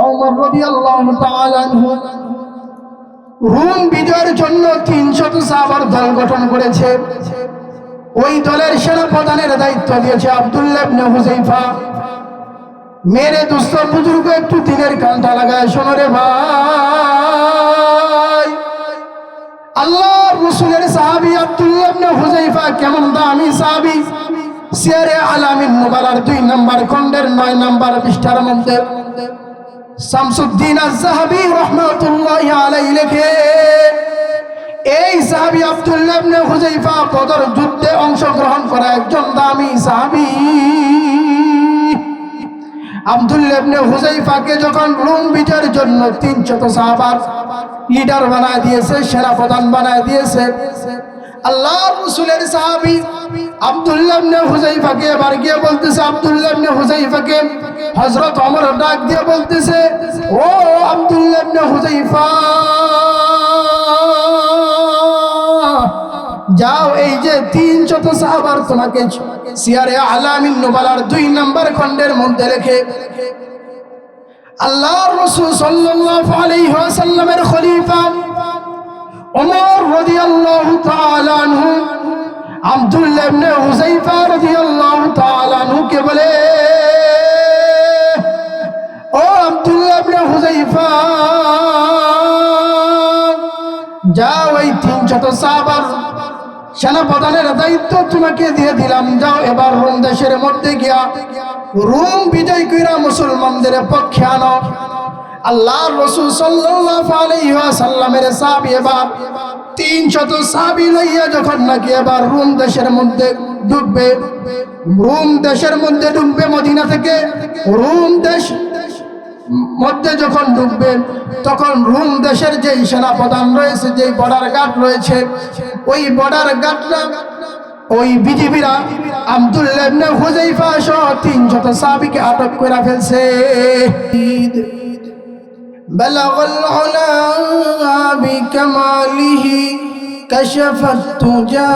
ওমর রাদিয়াল্লাহু তাআলা আনহু রুম বিজয়ের জন্য 300 সাহাবার দল গঠন করেছে। ওই দলের সেনাপ্রধানের দায়িত্ব দিয়েছে আব্দুল্লাহ ইবনে হুযায়ফা। মেরে দোস্ত বুজুর্গ একটু দিনের কানটা লাগায় শোনো রে ভাই, আল্লাহর রাসূলের সাহাবী আব্দুল্লাহ ইবনে হুযায়ফা কেমন দামি সাহাবী। সিয়ারে আলামিন নুবালার 2 নম্বর খণ্ডের 9 নম্বর পৃষ্ঠার মধ্যে শামসুদ্দিন আয-যাহাবী রাহমাতুল্লাহি আলাইহি লেখে, এই সাহাবী আব্দুল্লাহ ইবনে হুযায়ফা বদর যুদ্ধে অংশগ্রহণ করা একজন দামি সাহাবী। আব্দুল্লাহ ইবনে হুযায়ফাকে যখন রোম বিজয়ের জন্য 300 সাহাবার লিডার বানায় দিয়েছে, সেনাপ্রধান বানায় দিয়েছে, আল্লাহর রাসূলের সাহাবী আব্দুল্লাহ ইবনে হুযায়ফাকে এবার গিয়ে বলতেছে, আব্দুল্লাহ ইবনে হুযায়ফাকে হযরত ওমর ডাক দিয়ে বলতেছে, ও আব্দুল্লাহ ইবনে হুযায়ফা, যাও এই যে 300 সাহাবার তোমাকে সিয়ারে আলামিন নুবালার 2 নম্বর খণ্ডের মধ্যে লেখে আল্লাহর রাসূল সাল্লাল্লাহু আলাইহি ওয়াসাল্লামের খলিফা ওমর রাদিয়াল্লাহু তাআলা আনহু আব্দুল্লাহ ইবনে হুযায়ফা রাদিয়াল্লাহু তাআলা আনহুকে বলে, ও আব্দুল্লাহ ইবনে হুযায়ফা, যাও এই 300 সাহাবার সেনাপ্রধানের দায়িত্ব তোমাকে দিয়ে দিলাম, যাও এবার রোম দেশের মধ্যে গিয়া রোম বিজয় কইরা মুসলমানদের পক্ষে আনো। আল্লাহর রাসূল সাল্লাল্লাহু আলাইহি ওয়াসাল্লামের সাহাবী এবার 300 সাহাবী লইয়া যখন নাকি এবার রোম দেশের মধ্যে ঢুকবে, রোম দেশের মধ্যে ঢুকবে, মদিনা থেকে রোম দেশ মধ্যে যখন ঢুকবে, তখন রোম দেশের যেই সেনাপ্রধান রয়েছে, যেই বর্ডার গার্ড রয়েছে, ওই বর্ডার গার্ডরা, ওই বিজিবিরা আব্দুল্লাহ ইবনে হুযায়ফা সহ 300 সাহাবীকে আটক করে ফেলছে। বালাগাল উলা বিকামালিহি কাশাফাত তুজা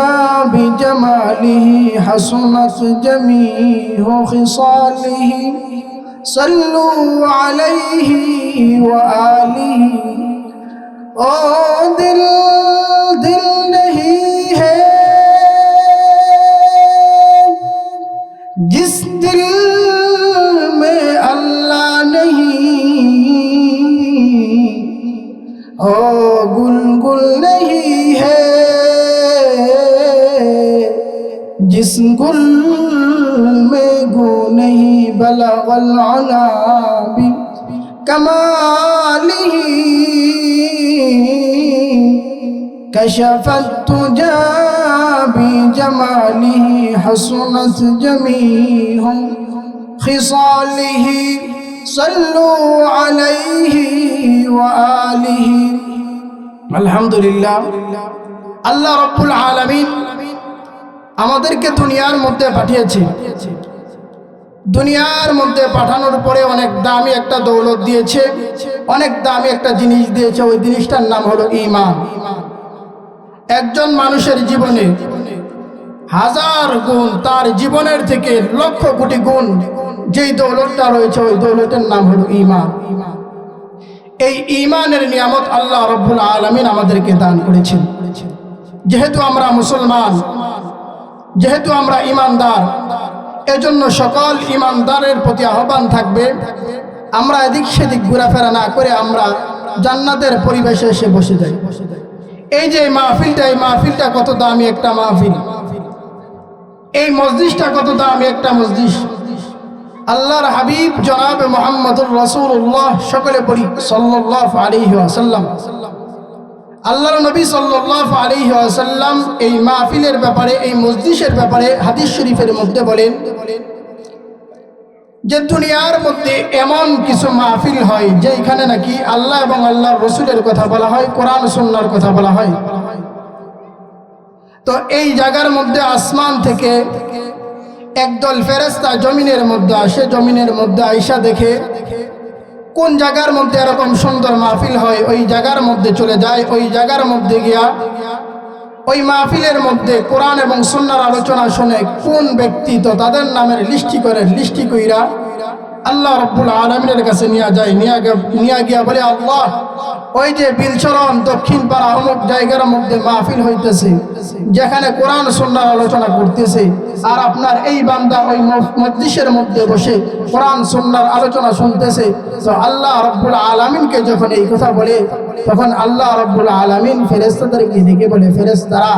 বিজামালিহি হাসনাত জামিউ খিসালিহি সল্লু আলাইহি ওয়া আলিহি। ও দিল দিল नहीं है जिस दिल में अल्लाह नहीं, ओ गुल गुल नहीं है जिस गुल में गो नहीं। बलगल उला बि कमालिही कशफत तुजा बिजमालिही हसनत जमीउ खिसालिही सल्लु अलैहि व आलिहि। আলহামদুলিল্লাহ, আল্লাহ রাব্বুল আলামিন আমাদেরকে দুনিয়ার মধ্যে পাঠিয়েছে। দুনিয়ার মধ্যে পাঠানোর পরে অনেক দামি একটা দৌলত দিয়েছে, অনেক দামি একটা জিনিস দিয়েছে। ওই জিনিসটার নাম হলো ঈমান। একজন মানুষের জীবনে 1000 গুণ, তার জীবনের থেকে লক্ষ কোটি গুণ যেই দৌলতটা রয়েছে, ওই দৌলতের নাম হলো ঈমান। এই ঈমানের নিয়ামত আল্লাহ রাব্বুল আলামিন আমাদেরকে দান করেছেন। যেহেতু আমরা মুসলমান, যেহেতু আমরা ঈমানদার, এজন্য সকল ঈমানদারের প্রতি আহ্বান থাকবে, আমরা এদিক সেদিক ঘোরাফেরা না করে আমরা জান্নাতের পরিবেশে এসে বসে যাই। এই যে মাহফিলটা, এই মাহফিলটা কত দামি একটা মাহফিল, এই মজলিসটা কত দামি একটা মজলিস। আল্লাহর হাবিব জনাব মুহাম্মদুর রাসূলুল্লাহ, সকলে পড়ি সাল্লাল্লাহু আলাইহি ওয়াসাল্লাম। আল্লাহর নবী সাল্লাল্লাহু আলাইহি ওয়াসাল্লাম এই মাহফিলের ব্যাপারে, এই মজলিসের ব্যাপারে হাদিস শরীফের মধ্যে বলেন যে দুনিয়ার মধ্যে এমন কিছু মাহফিল হয় যেখানে নাকি আল্লাহ এবং আল্লাহর রাসূলের কথা বলা হয়, কোরআন সুন্নাহর কথা বলা হয়। তো এই জায়গার মধ্যে আসমান থেকে একদল ফেরেশতা জমিনের মধ্যে আসে, জমিনের মধ্যে আয়েশা দেখে কোন জায়গার মধ্যে এরকম সুন্দর মাহফিল হয়, ওই জায়গার মধ্যে চলে যায়। ওই জায়গার মধ্যে গিয়া ওই মাহফিলের মধ্যে কোরআন এবং সুন্নাহর আলোচনা শুনে কোন ব্যক্তি, তো তাদের নামের লিস্টি কইরা আল্লাহ রাব্বুল আলামিনের কাছে নিয়ে যায়, নিয়ে গিয়া বলে, আল্লাহ, ওই যে বিলচরণ দক্ষিণ পাড়া অমুক জায়গার মধ্যে মাহফিল হইতেছে, যেখানে কোরআন সুন্নাহর আলোচনা করতেছে, আর আপনার এই বান্দা ওই মজলিসের মধ্যে বসে কোরআন সুন্নাহর আলোচনা শুনতেছে। তো আল্লাহ রাব্বুল আলামিনকে যখন এই কথা বলে, তখন আল্লাহ রাব্বুল আলামিন ফেরেশতাদেরকে ডেকে বলে, ফেরেশতারা,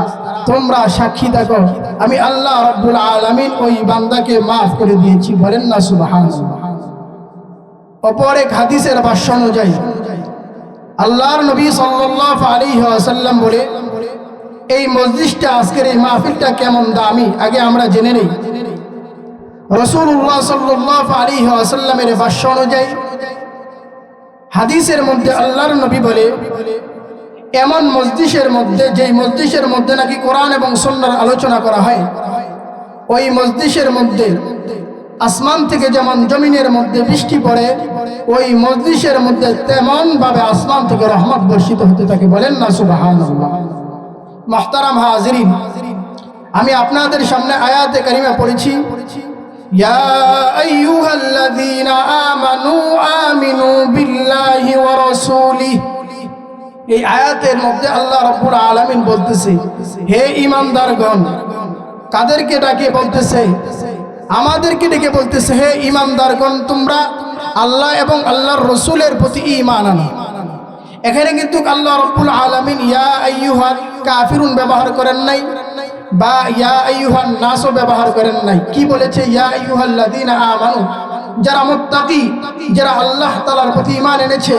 তোমরা সাক্ষী থাকো, আমি আল্লাহ রাব্বুল আলামিন ওই বান্দাকে মাফ করে দিয়েছি। বলেন না সুবহানাল্লাহ। অপর এক হাদিসের ভাষ্য অনুযায়ী আল্লাহর নবী সাল্লাল্লাহু আলাইহি ওয়াসাল্লাম বলে, এই মজলিসটা, আজকের এই মাহফিলটা কেমন দামি আগে আমরা জেনে নেই। রাসূলুল্লাহ সাল্লাল্লাহু আলাইহি ওয়াসাল্লামের ভাষ্য অনুযায়ী হাদিসের মধ্যে আল্লাহর নবী বলে, এমন মজলিসের মধ্যে, যেই মজলিসের মধ্যে নাকি কোরআন এবং সুন্নাহর আলোচনা করা হয়, ওই মজলিসের মধ্যে আসমান থেকে যেমন জমিনের মধ্যে বৃষ্টি পড়ে, ওই মজলিসের মধ্যে তেমন ভাবে আসমান থেকে রহমত বর্ষিত হতে থাকে। বলেন না সুবহানাল্লাহ। মুহতারাম হাজিরিন, আমি আপনাদের সামনে আয়াতে কারিমা পড়েছি, ইয়া আইয়ুহাল্লাযীনা আমানু আমিনু বিল্লাহি ওয়া রাসূলিহি। এই আয়াতের মধ্যে আল্লাহ রাব্বুল আলামিন বলতেছে, হে ঈমানদারগণ। কাদেরকে ডাকে বলতেছে? আমাদেরকে ডেকে বলতেছে, হে ঈমানদারগণ, তোমরা আল্লাহ এবং আল্লাহর রাসূলের প্রতি ঈমান আনো। এখানে কিন্তু আল্লাহ রাব্বুল আলামিন ইয়া আইয়ুহাল কাফিরুন ব্যবহার করেন নাই, বা ইয়া আইয়ুহান নাসও ব্যবহার করেন নাই। কি বলেছে? ইয়া আইয়ুহাল্লাযীনা আমানু, যারা মুত্তাকি, যারা আল্লাহ তাআলার প্রতি ঈমান এনেছে,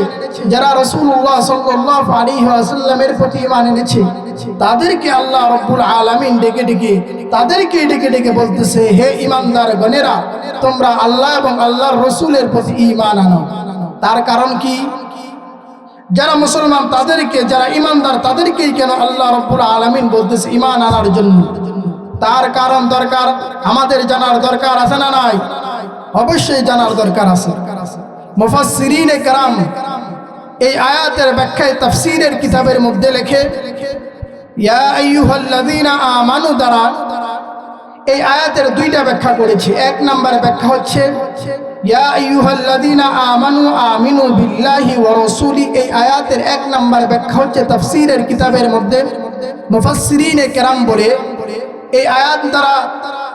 যারা রাসূলুল্লাহ সাল্লাল্লাহু আলাইহি ওয়াসাল্লামের প্রতি ঈমান এনেছে, তাদেরকে আল্লাহ রাব্বুল আলামিন তাদেরকে ডেকে ডেকে বলতেছে, হে ঈমানদার গণেরা, তোমরা আল্লাহ এবং আল্লাহর রাসূলের প্রতি ঈমান আনো। তার কারণ কি? যারা মুসলমান তাদেরকে, যারা ঈমানদার তাদেরকেই কেন আল্লাহ রাব্বুল আলামিন বলতেছে ঈমান আনার জন্য? তার কারণ দরকার, আমাদের জানার দরকার আছে না নাই? অবশ্যই জানার দরকার আছে। মুফাসসিরিনে কেরাম এই আয়াতের ব্যাখ্যায় তাফসীরের কিতাবের মধ্যে লেখে, ইয়া আইয়ুহাল্লাযীনা আমানু দ্বারা এই আয়াতের দুইটা ব্যাখ্যা করেছে। এক নম্বর ব্যাখ্যা হচ্ছে, ইয়া আইয়ুহাল্লাযীনা আমানু আমিনু বিল্লাহি ওয়া রাসূলি। এই আয়াতের এক নম্বর ব্যাখ্যা হচ্ছে তাফসীরের কিতাবের মধ্যে মুফাসসিরিনে কেরাম বলে, এই আয়াত দ্বারা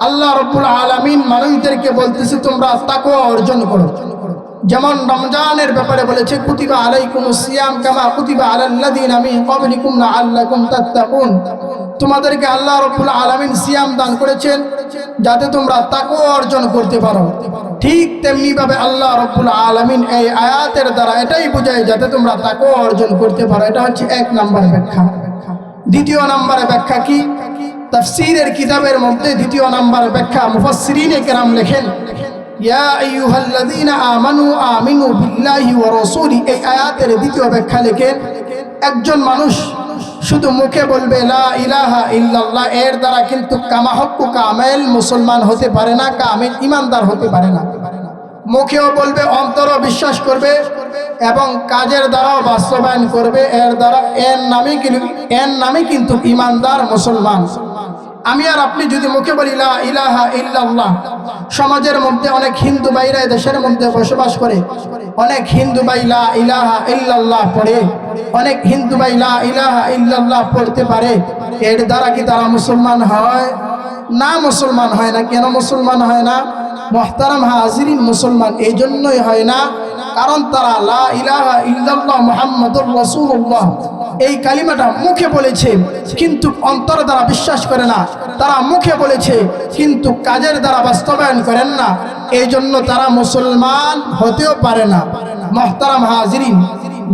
আল্লাহ রাব্বুল আলামিন মানুষদেরকে বলতেছে, তোমরা তাকওয়া অর্জন করো। যেমন রমজানের ব্যাপারে বলেছে, কুতিবা আলাইকুমুস সিয়াম কামা কুতিবা আলাল্লাযীনা মিন ক্বাবলিকুম লাআল্লাকুম তাত্তাকুন। তোমাদেরকে আল্লাহ রাব্বুল আলামিন সিয়াম দান করেছেন যাতে তোমরা তাকওয়া অর্জন করতে পারো। ঠিক তেমনি ভাবে আল্লাহ রাব্বুল আলামিন এই আয়াতের দ্বারা এটাই বোঝায় যাতে তোমরা তাকওয়া অর্জন করতে পারো। এটা হচ্ছে এক নম্বর ব্যাখ্যা। দ্বিতীয় নম্বরে ব্যাখ্যা কি? তাফসীরের কিতাবের মধ্যে দ্বিতীয় নম্বর ব্যাখ্যা মুফাসসিরিনে কেরাম লেখেন, ইয়া আইয়ুহাল্লাযীনা আমানু আমিনু বিল্লাহি ওয়া রাসূলিহি। এই আয়াতের দ্বিতীয় ব্যাখ্যা লেখেন, একজন মানুষ শুধু মুখে বলবে লা ইলাহা ইল্লাল্লাহ, এর দ্বারা কিন্তু কামাহক্কু কামেল মুসলমান হতে পারে না, কামেল ঈমানদার হতে পারে না। মুখেও বলবে, অন্তরও বিশ্বাস করবে এবং কাজের দ্বারাও বাস্তবায়ন করবে, এর নামে কিন্তু ঈমানদার মুসলমান। আমি আর আপনি যদি মুখে বলি লা ইলাহা ইল্লাল্লাহ, সমাজের মধ্যে অনেক হিন্দু ভাইরা দেশের মধ্যে বসবাস করে, অনেক হিন্দু ভাই লা ইলাহা ইল্লাল্লাহ পড়ে, অনেক হিন্দু ভাই লা ইলাহা ইল্লাল্লাহ পড়তে পারে। এর দ্বারা কি তারা মুসলমান হয়? না, মুসলমান হয় না। কেন মুসলমান হয় না? মুহতারাম হাজিরিন, মুসলমান এই জন্যই হয় না কারণ তারা লা ইলাহা ইল্লাল্লাহ মুহাম্মাদুর রাসূলুল্লাহ এই কালিমাটা মুখে বলেছে কিন্তু অন্তর দ্বারা বিশ্বাস করে না। তারা মুখে বলেছে কিন্তু কাজের দ্বারা বাস্তবায়ন করেন না, এই জন্য তারা মুসলমান হতেও পারে না। মুহতারাম হাজিরিন,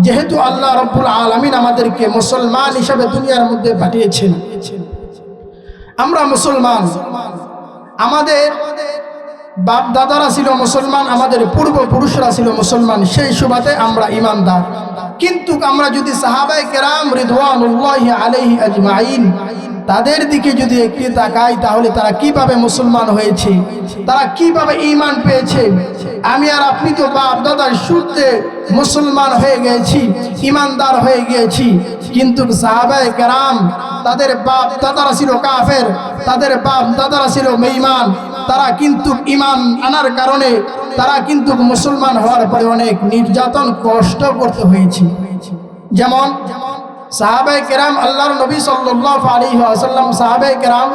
যেহেতু আল্লাহ রাব্বুল আলামিন আমাদেরকে মুসলমান হিসেবে দুনিয়ার মধ্যে পাঠিয়েছেন, আমরা মুসলমান, আমাদের বাপ দাদারা ছিল মুসলমান, আমাদের পূর্বপুরুষরা ছিল মুসলমান, সেই সুবাদে আমরা ঈমানদার। কিন্তু আমরা যদি সাহাবায়ে কেরাম রিদওয়ানুল্লাহি আলাইহি আজমাইন তাদের দিকে যদি একটু তাকাই, তাহলে তারা কিভাবে মুসলমান হয়েছে, তারা কিভাবে ঈমান পেয়েছে। আমি আর আপনি তো বাপ দাদার সূত্রে মুসলমান হয়ে গেছি, ঈমানদার হয়ে গিয়েছি, কিন্তু সাহাবায়ে কেরাম তাদের বাপ দাদারা ছিল কাফের, তাদের বাপ দাদারা ছিল বেঈমান, তারা কিন্তু ঈমান আনার কারণে তারা কিন্তু মুসলমান হওয়ার পরে অনেক নির্যাতন কষ্ট করতে হয়েছে। যেমন সাহাবায়ে কেরাম, আল্লাহর নবী সাল্লাল্লাহু আলাইহি ওয়াসাল্লাম সাহাবায়ে কেরাম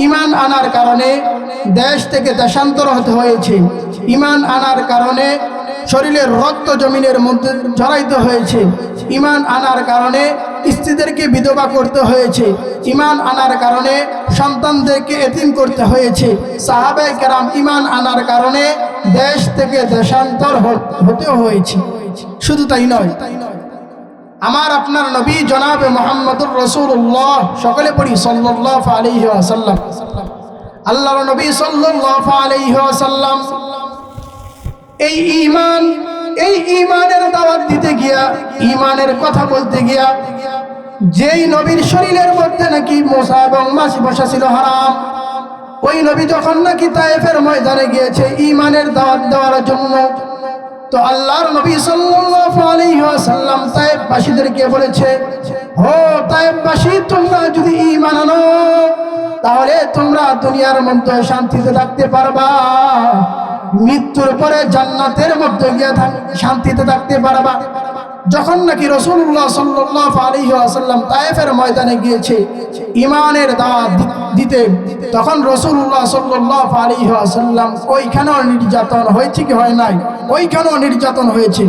ঈমান আনার কারণে দেশ থেকে দেশান্তর হতে হয়েছে। ঈমান আনার কারণে শরীরের রক্ত জমিনের মধ্যে ঝরাইতে হয়েছে। ঈমান আনার কারণে স্ত্রীদেরকে বিধবা করতে হয়েছে। ঈমান আনার কারণে সন্তানদেরকে এতিম করতে হয়েছে। সাহাবায়ে কেরাম ঈমান আনার কারণে দেশ থেকে দেশান্তর হতে হয়েছে। শুধু তাই নয়, আমার আপনার নবী জনাবে মুহাম্মদুর রাসূলুল্লাহ, সকলে পড়ি সাল্লাল্লাহু আলাইহি ওয়াসাল্লাম, আল্লাহর নবী সাল্লাল্লাহু আলাইহি ওয়াসাল্লাম এই ঈমানের দাওয়াত দিতে গিয়া, ঈমানের কথা বলতে গিয়া, যেই নবীর শরীরের মধ্যে নাকি মশা এবং মাছি বসা ছিল হারাম, ওই নবী যখন নাকি তায়েফের ময়দানে গিয়েছে ঈমানের দাওয়াত দেওয়ার জন্য, তো আল্লাহর নবী সাল্লাল্লাহু আলাইহি ওয়াসাল্লাম তায়েফবাসীদেরকে বলেছে, ও তায়েফবাসী, তোমরা যদি ঈমান আনো তাহলে তোমরা দুনিয়ার মধ্যে শান্তিতে থাকতে পারবা, মৃত্যুর পরে জান্নাতের মধ্যে গিয়ে শান্তিতে থাকতে পারবা। যখন নাকি রাসূলুল্লাহ সাল্লাল্লাহু আলাইহি ওয়াসাল্লাম তায়েফের ময়দানে গিয়েছে ঈমানের দাওয়াত দিতে, তখন রাসূলুল্লাহ সাল্লাল্লাহু আলাইহি ওয়াসাল্লাম ওইখানেও নির্যাতন হয়েছে কি হয় নাই? ওইখানেও নির্যাতন হয়েছে।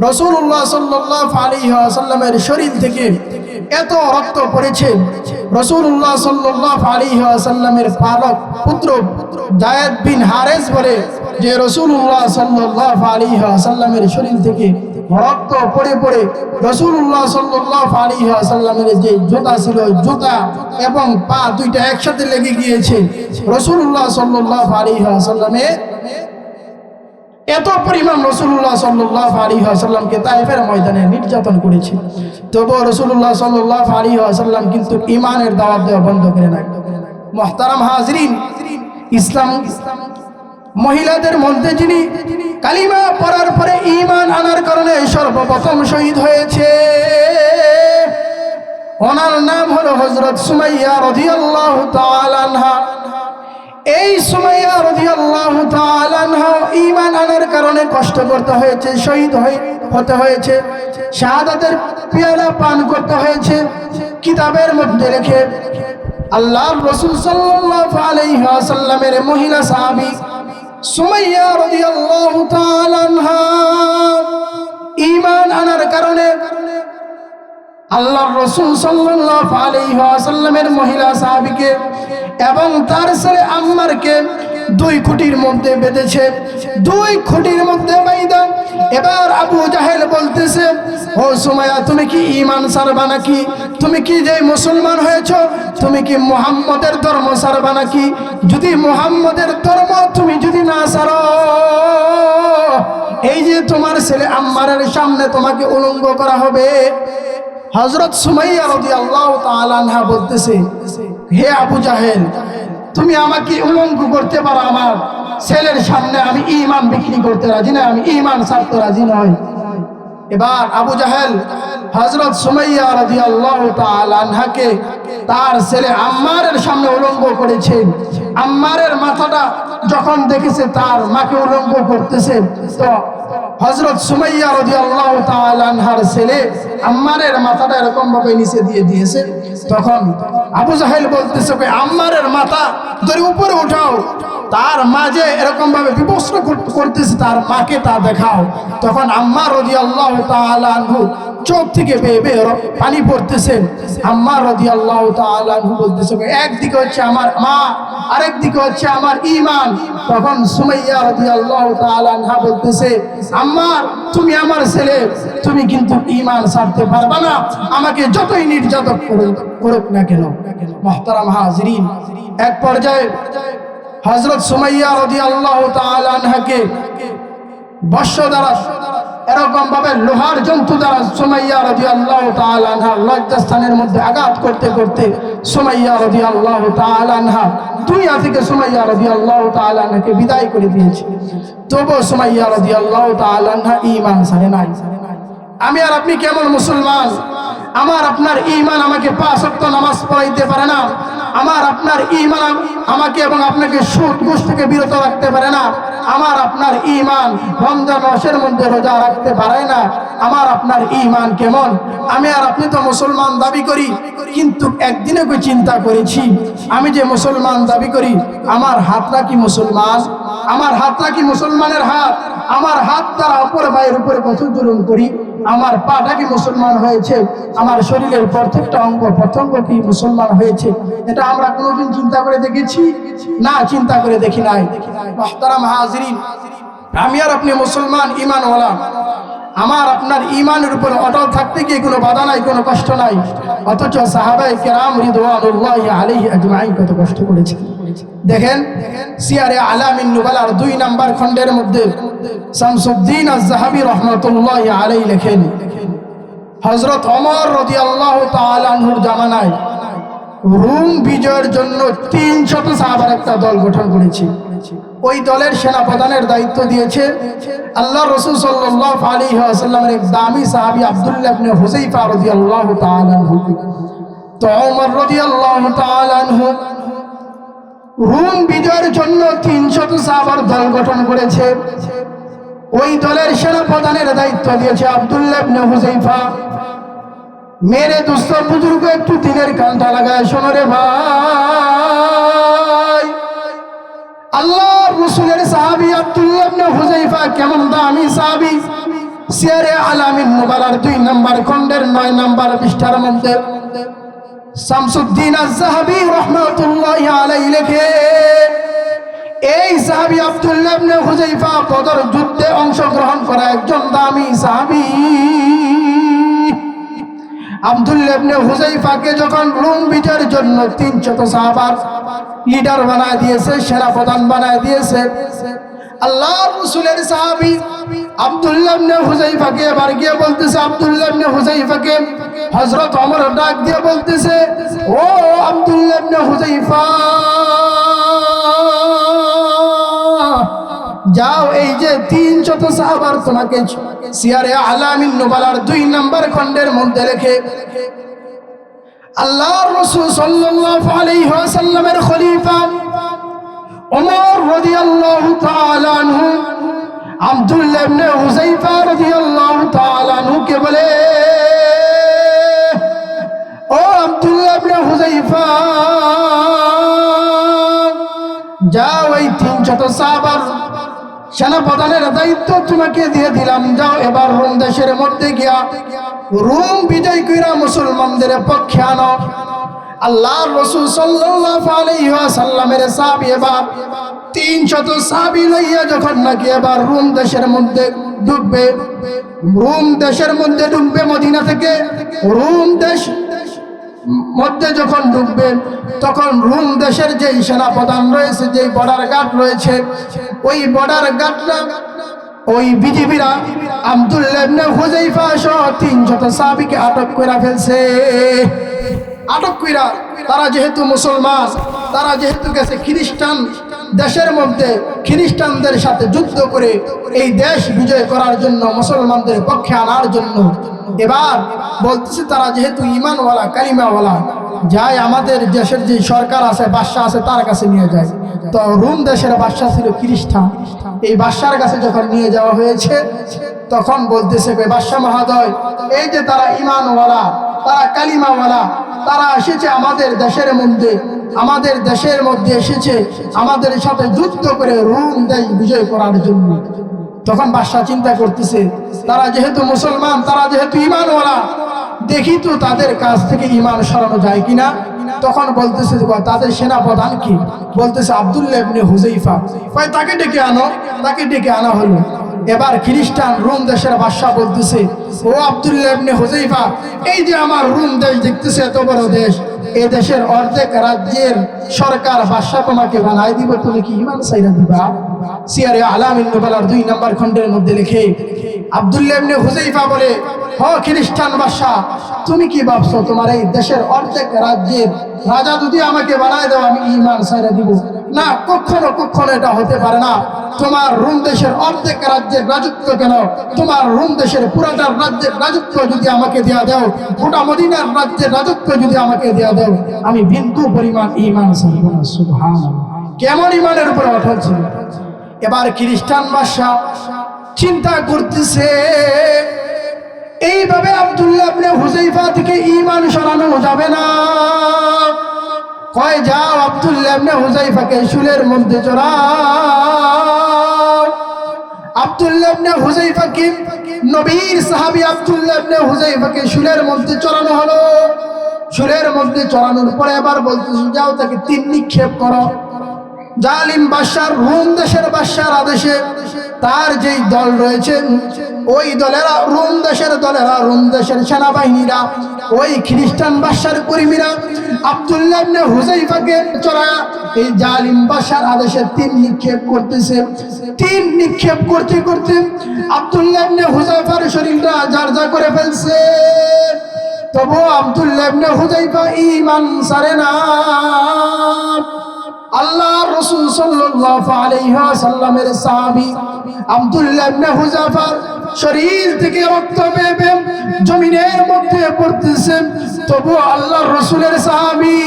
রাসূলুল্লাহ সাল্লাল্লাহু আলাইহি ওয়াসাল্লামের শরীর থেকে এত রক্ত পড়েছে। রাসূলুল্লাহ সাল্লাল্লাহু আলাইহি ওয়াসাল্লামের পালক পুত্র যায়েদ বিন হারেস বলে যে রাসূলুল্লাহ সাল্লাল্লাহু আলাইহি ওয়াসাল্লামের শরীর থেকে রক্ত পড়ে পড়ে রাসূলুল্লাহ সাল্লাল্লাহু আলাইহি ওয়াসাল্লামের যে জুতা ছিল, জুতা এবং পা দুইটা একসাথে লেগে গিয়েছে। রাসূলুল্লাহ সাল্লাল্লাহু আলাইহি ওয়াসাল্লামে এত পরিমাণ রাসূলুল্লাহ সাল্লাল্লাহু আলাইহি ওয়াসাল্লামকে তায়েফের ময়দানে নির্যাতন করেছে। তবুও রাসূলুল্লাহ সাল্লাল্লাহু আলাইহি ওয়াসাল্লাম কিন্তু ঈমানের দাওয়াত দেওয়া বন্ধ করে নাই। মুহতারাম হাজরিন, ইসলাম মহিলাদের মধ্যে যিনি কালিমা পড়ার পরে ঈমান আনার কারণে সর্বপ্রথম শহীদ হয়েছে, ওনার নাম হলো হযরত সুমাইয়া রাদিয়াল্লাহু তাআলা আনহা। এই সুমাইয়া রাদিয়াল্লাহু তাআলা আনহা ঈমান আনার কারণে কষ্ট করতে হয়েছে, শহীদ হতে হয়েছে, শাহাদাতের পেয়ালা পান করতে হয়েছে। কিতাবের মধ্যে লেখে আল্লাহর রাসূল সাল্লাল্লাহু আলাইহি ওয়াসাল্লামের মহিলা সাহাবী সুমাইয়া রাদিয়াল্লাহু তাআলা আনহা ঈমান আনার কারণে আল্লাহর রাসূল সাল্লাল্লাহু আলাইহি ওয়াসাল্লামের মহিলা সাহাবীকে এবং তার ছেলে আম্মারকে দুই খুঁটির মধ্যে বেঁধেছে। দুই খুঁটির মধ্যে বাইদা এবার আবু জাহেল বলতেছে, ও সুমাইয়া, তুমি কি ঈমান ছাড়বা নাকি? তুমি কি যে মুসলমান হয়েছো, তুমি কি মুহাম্মদের ধর্ম ছাড়বা নাকি? যদি মুহাম্মদের ধর্ম তুমি যদি না ছাড়ো, এই যে তোমার ছেলে আম্মারের সামনে তোমাকে উলঙ্গ করা হবে। হযরত সুমাইয়া রাদিয়াল্লাহু তাআলা আনহা বলতেছে, হে আবু জাহেল, তুমি আমাকে উলঙ্গ করতে পারো, আমার ছেলের সামনে আমি ঈমান বিক্রি করতে রাজি না, আমি ঈমান ছাড়তে রাজি নই। এবার আবু জাহেল হযরত সুমাইয়া রাদিয়াল্লাহু তাআলা আনহাকে তার ছেলে আম্মারের সামনে উলঙ্গ করেছে। আম্মারের মাথাটা যখন দেখেছে তার মাকে উলঙ্গ করতেছে, তো হযরত সুমাইয়া রাদিয়াল্লাহু তাআলা আনহার ছেলে আম্মারের মাথাটা এরকম ভাবে নিচে দিয়ে দিয়েছে। তখন আবু জাহেল বলতেছে, আম্মারের মাথা ধরে উপরে উঠাও, তার মাঝে এরকম ভাবে বিবস্ত্র করতেছে, তার মাকে তা দেখাও। তখন আম্মার রাদিয়াল্লাহু তাআলা আনহু চোখ থেকে বেয়ে বেয়ে পানি পড়তেছে। আম্মার রাদিয়াল্লাহু তাআলা আনহু বলতেছে, একদিকে হচ্ছে আমার মা, আরেক দিকে হচ্ছে আমার ঈমান। তখন সুমাইয়া রাদিয়াল্লাহু তাআলা আনহা বলতেছে, আম্মার, তুমি আমার ছেলে, তুমি কিন্তু ঈমান ছাড়তে পারবে না, আমাকে যতই নির্যাতন করুক না কেন। মুহতারাম হাজিরিন, এক পর্যায়ে হযরত সুমাইয়া রাদিয়াল্লাহু তাআলা আনহাকে বর্ষ দ্বারা এরকম ভাবে লোহার জন্তু দ্বারা সুমাইয়া রাদিয়াল্লাহু তাআলা আনহার লজ্জাস্থানের মধ্যে আঘাত করতে করতে সুমাইয়া রাদিয়াল্লাহু তাআলা আনহা দুনিয়া থেকে সুমাইয়া রাদিয়াল্লাহু তাআলা আনহাকে বিদায় করে দিয়েছে। তবুও সুমাইয়া রাদিয়াল্লাহু তাআলা আনহা ঈমান ছাড়ে নাই। আমি আর আপনি কেমন মুসলমান? আমার আপনার ঈমান আমাকে 5 ওয়াক্ত নামাজ পড়াইতে পারে না, আমার আপনার ঈমান আমাকে এবং আপনাকে সুদ ঘুষ থেকে বিরত রাখতে পারে না। আমার আপনার ঈমান রমজান মাসের মধ্যে রোজা রাখতে পারে না। আমার আপনার ঈমান কেমন? আমি আর আপনি তো মুসলমান দাবি করি, কিন্তু একদিনে কি চিন্তা করেছি আমি যে মুসলমান দাবি করি, আমার হাতটা কি মুসলমান? আমার হাতটা কি মুসলমানের হাত? আমার হাত দ্বারা অপর ভাইয়ের উপরে কত জুলুম করি? আমার পাটা কি মুসলমান হয়েছে? আমার শরীরের প্রত্যেকটা অঙ্গ প্রত্যঙ্গ কি মুসলমান হয়েছে? এটা আমরা কোনোদিন চিন্তা করে দেখেছি? না, চিন্তা করে দেখি নাই। মুহতারাম হাজিরিন, আমি আর আপনি মুসলমান ঈমানওয়ালা। আমার আপনার ঈমানের উপর অটল থাকতে গিয়ে কোনো বাধা নাই, কোনো কষ্ট নাই। অথচ সাহাবায়ে কেরাম রিদওয়ানুল্লাহি আলাইহি আজমাইন কত কষ্ট করেছে। দেখেন সিয়ারে আলামিন নুবালার 2 নম্বর খণ্ডের মধ্যে শামসুদ্দিন আয-যাহাবী রাহমাতুল্লাহি আলাইহি লেখেন, হযরত ওমর রাদিয়াল্লাহু তাআলা আনহুর জামানায় রোম বিজয়ের জন্য 300 সাহাবার একটা দল গঠন করেছে। ওই দলের সেনাপ্রধানের দায়িত্ব দিয়েছে আল্লাহ রাসূল সাল্লাল্লাহু আলাইহি ওয়াসাল্লামের এক দামি সাহাবী আব্দুল্লাহ ইবনে হুযায়ফা রাদিয়াল্লাহু তাআলা আনহু। তো ওমর রাদিয়াল্লাহু তাআলা আনহু রোম বিজয়ের জন্য 300 সাহাবার দল গঠন করেছে। ওই দলের সেনাপ্রধানের দায়িত্ব দিয়েছে আব্দুল্লাহ ইবনে হুযায়ফা। মেরে দোস্ত বুজুর্গ, একটু দিনের কানটা লাগায় শোনো রে ভাই। আল্লাহর রাসূলের সাহাবী আব্দুল্লাহ ইবনে হুযায়ফা কেমন দামি সাহাবী। সিয়ারে আলামিন নুবালার 2 নম্বর খণ্ডের 9 নম্বর পৃষ্ঠার মধ্যে শামসুদ্দিন আয-যাহাবী রাহমাতুল্লাহি আলাইহি লেখে, এই সাহাবী আব্দুল্লাহ ইবনে হুযায়ফা বদর যুদ্ধে অংশগ্রহণ করা একজন দামি সাহাবী। আব্দুল্লাহ ইবনে হুযায়ফাকে যখন রোম বিজয়ের জন্য 300 সাহাবার লিডার বানায় দিয়েছে, সেনাপ্রধান বানায় দিয়েছে, আল্লাহর রাসূলের সাহাবী আব্দুল্লাহ ইবনে হুযায়ফাকে এবার গিয়ে বলতেছে, আব্দুল্লাহ ইবনে হুযায়ফাকে হযরত ওমর ডাক দিয়ে বলতেছে, ও আব্দুল্লাহ ইবনে হুযায়ফা, যাও এই যে 300 সাহাবার তোমাকে সিয়ারে আলামিন নুবালার 2 নম্বর খণ্ডের মধ্যে লেখে আল্লাহর রাসূল সাল্লাল্লাহু আলাইহি ওয়াসাল্লামের খলিফা ওমর রাদিয়াল্লাহু তাআলা আনহু আব্দুল্লাহ ইবনে হুযায়ফা রাদিয়াল্লাহু তাআলা আনহুকে বলে, ও আব্দুল্লাহ ইবনে হুযায়ফা, যাও এই 300 সাহাবার সেনাপ্রধানের দায়িত্ব তোমাকে দিয়ে দিলাম, যাও এবার রোম দেশের মধ্যে গিয়া রোম বিজয় কইরা মুসলমানদের পক্ষে আনো। আল্লাহর রাসূল সাল্লাল্লাহু আলাইহি ওয়াসাল্লামের সাহাবী এবার 300 সাহাবী লইয়া যখন নাকি এবার রোম দেশের মধ্যে ঢুকবে, রোম দেশের মধ্যে ঢুকবে, মদিনা থেকে রোম দেশ মধ্যে যখন ঢুকবে, তখন রোম দেশের যেই সেনাপ্রধান রয়েছে, যেই বর্ডার গার্ড রয়েছে, ওই বর্ডার গার্ডরা, ওই বিজিবিরা আব্দুল্লাহ ইবনে হুযায়ফা সহ 300 সাহাবীকে আটক করে ফেলছে। আটক কইরা তারা যেহেতু মুসলমান, তারা যেহেতু গেছে খ্রিস্টান দেশের মধ্যে, খ্রিস্টানদের সাথে যুদ্ধ করে এই দেশ বিজয় করার জন্য, মুসলমানদের পক্ষে আনার জন্য, এবার বলতেছে তারা যেহেতু ঈমানওয়ালা, কালিমাওয়ালা, যাই আমাদের দেশের যে সরকার আছে, বাদশা আছে, তার কাছে নিয়ে যায়। তো রোম দেশের বাদশা ছিল খ্রিস্টান। এই বাদশার কাছে যখন নিয়ে যাওয়া হয়েছে, তখন বলতেছে, বাদশা মহোদয়, এই যে তারা ঈমানওয়ালা, তারা কালিমাওয়ালা, তারা এসেছে আমাদের দেশের মধ্যে, আমাদের দেশের মধ্যে এসেছে আমাদের সাথে যুদ্ধ করে রোম দেশ বিজয় করার জন্য। তখন বাদশা চিন্তা করতেছে, তারা যেহেতু মুসলমান, তারা যেহেতু ঈমানওয়ালা, দেখি তো তাদের কাছ থেকে ঈমান সরানো যায় কিনা। তখন বলতেছে তাদের সেনাপ্রধান কি, বলতেছে আব্দুল্লাহ ইবনে হুযায়ফা, তাকে ডেকে আনো। তাকে ডেকে আনা হলো। এবার খ্রিস্টান রোম দেশের বাদশা বলতেছে, ও আব্দুল্লাহ ইবনে হুযায়ফা, এই যে আমার রোম দেশ দেখতেছে, এত বড় দেশ, এই দেশের অর্ধেক রাজ্যের সরকার বাদশা তোমাকে বানাই দিব, তুমি কি ঈমান ছাইরা দিবা? সিয়ারে আলামিন নুবালার 2 নম্বর খণ্ডের মধ্যে লেখে আব্দুল্লাহ ইবনে হুযায়ফা বলে, ও খ্রিস্টান বাদশা, তুমি কি ভাবছো তোমার এই দেশের অর্ধেক রাজ্যের রাজা যদি আমাকে বানায় দাও আমি ঈমান ছেড়ে দিব? না, কখনো কখনো এটা হতে পারে না। তোমার রোম দেশের অর্ধেক রাজ্যের রাজত্ব কেন, তোমার রোম দেশের পুরাটার রাজ্যের রাজত্ব যদি আমাকে দেয়া দাও, গোটা মদিনার রাজ্যের রাজত্ব যদি আমাকে দেয়া দাও, আমি বিন্দু পরিমাণ ঈমান ছাড়ব না। সুবহানাল্লাহ, কেমন ঈমানের উপর অটল ছিল। এবার খ্রিস্টান বাদশা চিন্তা করতেছে, এইভাবে আব্দুল্লাহ ইবনে হুযায়ফা থেকে ঈমান সরানো যাবে না। কয়, যাও আব্দুল্লাহ ইবনে হুযায়ফাকে শুলের মধ্যে চড়াও। আব্দুল্লাহ ইবনে হুযায়ফাকে, নবীর সাহাবী আব্দুল্লাহ ইবনে হুযায়ফাকে শুলের মধ্যে চড়ানো হলো। শুলের মধ্যে চড়ানোর পরে এবার বলতেছে, যাও তাকে তীর নিক্ষেপ করো। জালিম বাদশার, রোম দেশের বাদশার আদেশে তার যেই দল রয়েছে, ওই দলেরা, রোম দেশের দলেরা, রোম দেশের সেনাবাহিনীরা, ওই খ্রিস্টান বাদশার কর্মীরা আব্দুল্লাহ ইবনে হুযায়ফাকে চড়া এই জালিম বাদশার আদেশে তীর নিক্ষেপ করতেছে। তীর নিক্ষেপ করতে করতে আব্দুল্লাহ ইবনে হুযায়ফার শরীরটা জারজা করে ফেলছে। তবু আব্দুল্লাহ ইবনে হুযায়ফা ঈমান ছাড়ে না। আল্লাহ রাসূল সাল্লাল্লাহু আলাইহি ওয়াসাল্লামের সাহাবী আব্দুল্লাহ ইবনে হুযায়ফার শরীর থেকে রক্ত বেয়ে বেয়ে জমিনের মধ্যে পড়তেছে, তবু আল্লাহর রাসূলের সাহাবী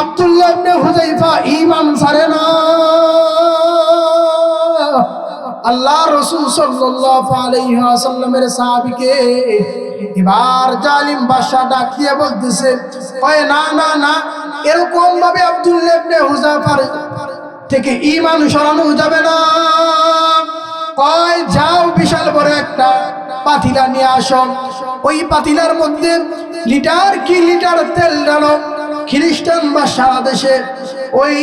আব্দুল্লাহ ইবনে হুযায়ফা ঈমান ছাড়ে না। আল্লাহ রাসূল সাল্লাল্লাহু আলাইহি ওয়াসাল্লামের সাহাবীকে এবার জালিম বাদশা ডাক দিয়ে বলতেছে, ওই না না না, এরকম ভাবে আব্দুল্লাহ ইবনে হুযায়ফার থেকে ঈমান সরানো যাবে না। কয়, যাও বিশাল বড় একটা পাতিলা নিয়ে আসো। ওই পাতিলার মধ্যে লিটার কি লিটার তেল ঢালো। খ্রিস্টান বাদশার আদেশে ওই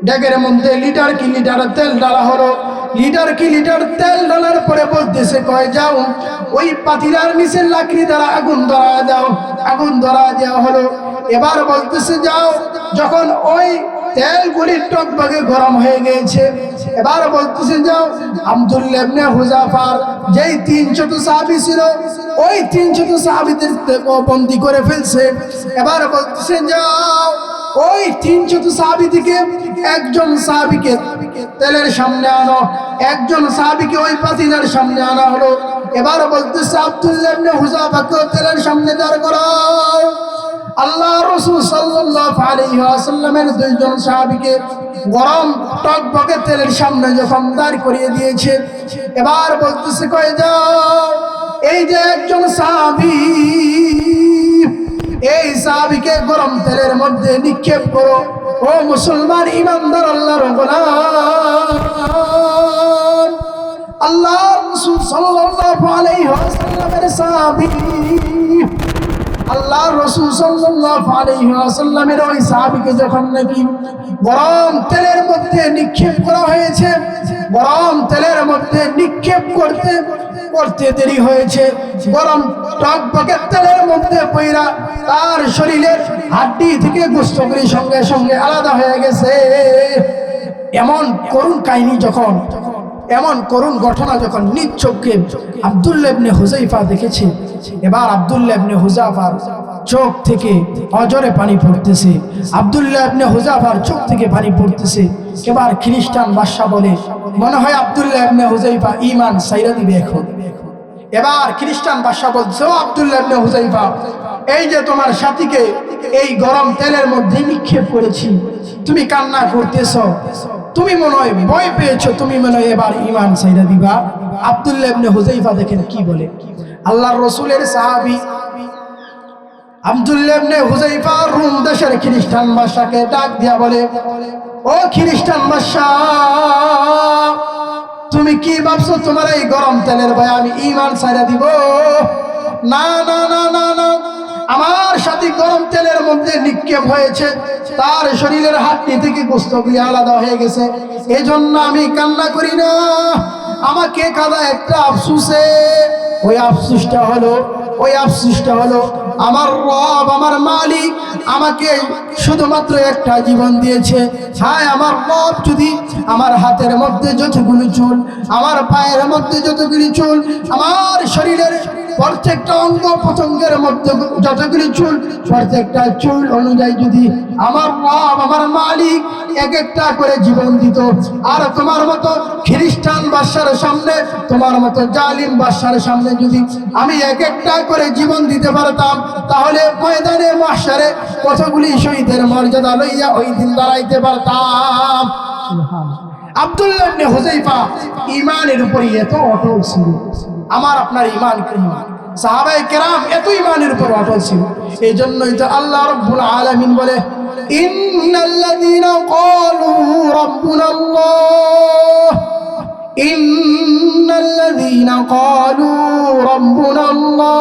ডেকের মধ্যে লিটার কি লিটার তেল ঢালা হলো। লিটার কি লিটার তেল ঢালার পরে বলতেছে, কয়, যাও ওই পাতিলার নিচে লাকড়ি দ্বারা আগুন ধরা দাও। আগুন ধরা দেওয়া হলো। এবার বলতেছে, যাও, যখন ওই তেলগুলি টকবগে গরম হয়ে গিয়েছে, এবার বলতেছে, যাও আব্দুল্লাহ ইবনে হুযায়ফার যেই 300 সাহাবী ছিল, ওই 300 সাহাবীদের বন্দী করে ফেলছে। এবার বলতেছে, যাও ওই 300 সাহাবী থেকে একজন সাহাবীকে তেলের সামনে আনো। একজন সাহাবীকে ওই পাতিলার সামনে আনা হলো। এবার বলতেছে, আব্দুল্লাহ ইবনে হুযায়ফাকে তেলের সামনে দাঁড় করাও। আল্লাহ রাসূল সাল্লাল্লাহু আলাইহি ওয়াসাল্লামের দুইজন সাহাবীকে গরম টকবকে তেলের সামনে যখন দাঁড় করিয়ে দিয়েছে, এবার বলতেছে, কয়, যাও এই যে একজন সাহাবী, এই সাহাবীকে গরম তেলের মধ্যে নিক্ষেপ করো। ও মুসলমান ঈমানদার আল্লাহর গোলাম, আল্লাহ রাসূল সাল্লাল্লাহু আলাইহি ওয়াসাল্লামের সাহাবী, আল্লাহ রাসূল সাল্লাল্লাহু আলাইহি ওয়াসাল্লামের ওই সাহাবীকে যখন নাকি গরম তেলের মধ্যে নিক্ষেপ করা হয়েছে, গরম তেলের মধ্যে নিক্ষেপ করতে করতে দেরি হয়েছে। গরম টকবকে তেলের মধ্যে পইরা তার শরীরের হাড্ডি থেকে গোশতগুলি সঙ্গে সঙ্গে আলাদা হয়ে গেছে। এমন করুণ কাহিনী যখন, এমন করুণ ঘটনা যখন নিজ চোখে আব্দুল্লাহ ইবনে হুযায়ফা দেখেছে, এবার আব্দুল্লাহ ইবনে হুযায়ফার চোখ থেকে অজরে পানি পড়তেছে। আব্দুল্লাহ ইবনে হুযায়ফার চোখ থেকে পানি পড়তেছে। এবার খ্রিস্টান বাদশা বলে, মনে হয় আব্দুল্লাহ ইবনে হুযায়ফা ঈমান ছাইরা দিবে এখন। এবার খ্রিস্টান বাদশা বলছে, ও আব্দুল্লাহ ইবনে হুযায়ফা, এই যে তোমার সাথীকে এই গরম তেলের মধ্যে নিক্ষেপ করেছি, তুমি কান্না করতেছো, তুমি মনে হয় ভয় পেয়েছো, তুমি মনে হয় এবার ঈমান ছাইরা দিবা। আব্দুল্লাহ ইবনে হুযায়ফা দেখেন কি বলে। আল্লাহর রাসূলের সাহাবী আব্দুল্লাহ ইবনে হুযায়ফা রোম দেশের খ্রিস্টান বাদশাকে ডাক দিয়া বলে, ও খ্রিস্টান বাদশা, তুমি কি ভাবছো তোমার এই গরম তেলের ভয়ে আমি ঈমান ছাইরা দিব? না না না না না, আমার সাথে গরম তেলের মধ্যে নিক্ষেপ হয়েছে, তার শরীরের হাড্ডি থেকে গোশতগুলি আলাদা হয়ে গেছে, এজন্য আমি কান্না করি না। আমাকে কাঁদা একটা আফসোসে, ওই আফসোসটা হলো ওই আফসোসটা হলো আমার রব, আমার মালিক আমাকে শুধুমাত্র একটা জীবন দিয়েছে। হ্যাঁ, আমার রব যদি আমার হাতের মধ্যে যতগুলো চুল, আমার পায়ের মধ্যে যতগুলি চুল, আমার শরীরের প্রত্যেকটা অঙ্গ প্রত্যঙ্গের মধ্যে যতগুলি চুল, প্রত্যেকটা চুল অনুযায়ী যদি আমার রব, আমার মালিক এক একটা করে জীবন দিত, আর তোমার মতো খ্রিস্টান বাদশার সামনে, তোমার মতো জালিম বাদশার সামনে যদি আমি এক একটা করে জীবন দিতে পারতাম, তাহলে ময়দানে মাহশারে কতগুলি শহীদের মর্যাদা লইয়া ওই দিন দাঁড়াইতে পারতাম। আব্দুল্লাহ ইবনে হুযাইফা ঈমানের উপর এত অটল ছিল। আমার আপনার ঈমান কেমন? সাহাবায়ে কেরাম এত ঈমানের উপর অটল ছিল। এই জন্যই তো আল্লাহ রাব্বুল আলামিন বলে, ইন্নাল্লাযীনা ক্বালু রাব্বুনাল্লাহ, ইন্নাল্লাযীনা ক্বালু রাব্বুনাল্লাহ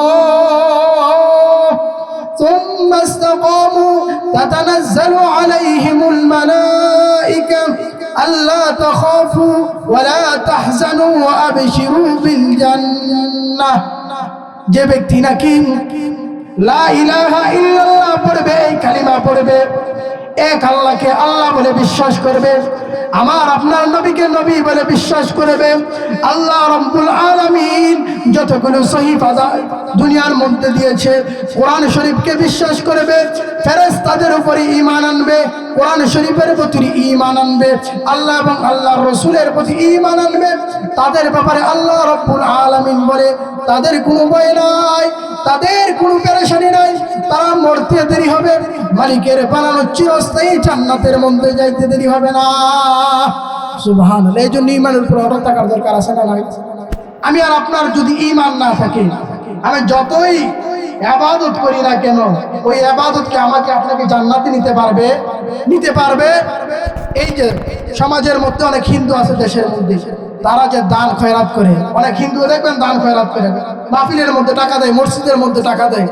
সুম্মা ইসতাকামু তাতানাজ্জালু আলাইহিমুল মালায়েকা আল্লা তাখাফু ওয়া লা তাহজানু ওয়া আবশিরু বিল জান্নাহ। যে ব্যক্তি নাকি লা ইলাহা ইল্লাল্লাহ পড়বে, এই কালিমা পড়বে, এক আল্লাহকে আল্লাহ বলে বিশ্বাস করবে, আমার আপনার নবীকে নবী বলে বিশ্বাস করবে, আল্লাহ রাব্বুল আলামিন যতগুলো সহিফা দুনিয়ার মধ্যে দিয়েছে, কোরআন শরীফকে বিশ্বাস করবে, ফেরেশতাদের উপরে ঈমান আনবে, কোরআন শরীফের প্রতি ঈমান আনবে, আল্লাহ এবং আল্লাহর রাসূলের প্রতি ঈমান আনবে, তাদের ব্যাপারে আল্লাহ রাব্বুল আলামিন বলে তাদের কোনো ভয় নাই, তাদের কোনো পেরেশানি নাই, তারা মরতে দেরি হবে, মালিকের বানানো চিরস্থায়ী জান্নাতের মধ্যে যাইতে দেরি হবে না। সুবহানাল্লাহ। এই জন্য ঈমানের উপর অটল থাকার দরকার আছে না নাই? আমি আর আপনার যদি ঈমান না থাকে, আমি যতই ইবাদত করি না কেন, ওই ইবাদতকে আমাকে আপনাকে জান্নাতে নিতে পারবে? নিতে পারবে? এই যে সমাজের মধ্যে অনেক হিন্দু আছে দেশের মধ্যে, তারা যে দান খয়রাত করে, অনেক হিন্দু দেখবেন দান খয়রাত করে, মাহফিলের মধ্যে টাকা দেয়, মসজিদের মধ্যে টাকা দেয়।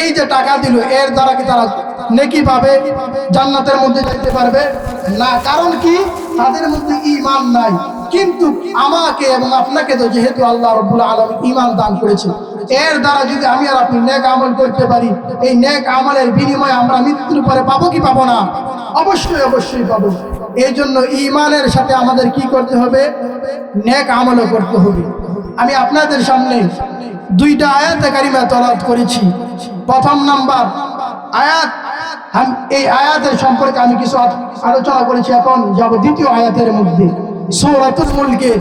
এই যে টাকা দিল, এর দ্বারা কি তারা নেকি পাবে, জান্নাতের মধ্যে যেতে পারবে না? কারণ কি? তাদের মধ্যে ঈমান নাই। কিন্তু আমাকে এবং আপনাকে তো যেহেতু আল্লাহ রাব্বুল আলামিন ঈমান দান করেছে, এর দ্বারা যদি আমি আর আপনি নেক আমল করতে পারি, এই নেক আমলের বিনিময়ে আমরা মৃত্যুর পরে পাবো কি পাবো না? অবশ্যই অবশ্যই পাবো। এই জন্য ঈমানের সাথে আমাদের কি করতে হবে? নেক আমলও করতে হবে। আমি আপনাদের সামনে দুইটা আয়াতে কারিমা তেলাওয়াত করেছি। প্রথম নাম্বার আয়াত, এই আয়াতের সম্পর্কে আমি কিছু আলোচনা করেছি। এখন যাব দ্বিতীয় আয়াতের মধ্যে, সূরাতুল মুলকের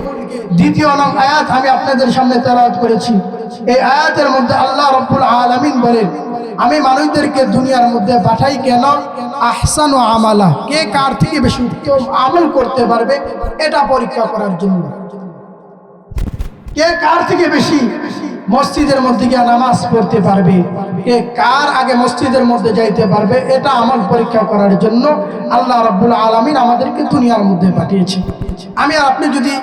দ্বিতীয় নং আয়াত আমি আপনাদের সামনে তেলাওয়াত করেছি। এই আয়াতের মধ্যে আল্লাহ রাব্বুল আলামিন বলেন, আমি মানুষদেরকে দুনিয়ার মধ্যে পাঠাই কেন? আহসানু আমালা, কে কার থেকে বেশি উত্তম আমল করতে পারবে এটা পরীক্ষা করার জন্য। কে কার থেকে বেশি মসজিদের মধ্যে গিয়ে নামাজ পড়তে পারবে, কে কার আগে মসজিদের মধ্যে যাইতে পারবে, এটা আমল পরীক্ষা করার জন্য আল্লাহ রাব্বুল আলামিন আমাদেরকে দুনিয়ার মধ্যে পাঠিয়েছে। আমি আর আপনি যদি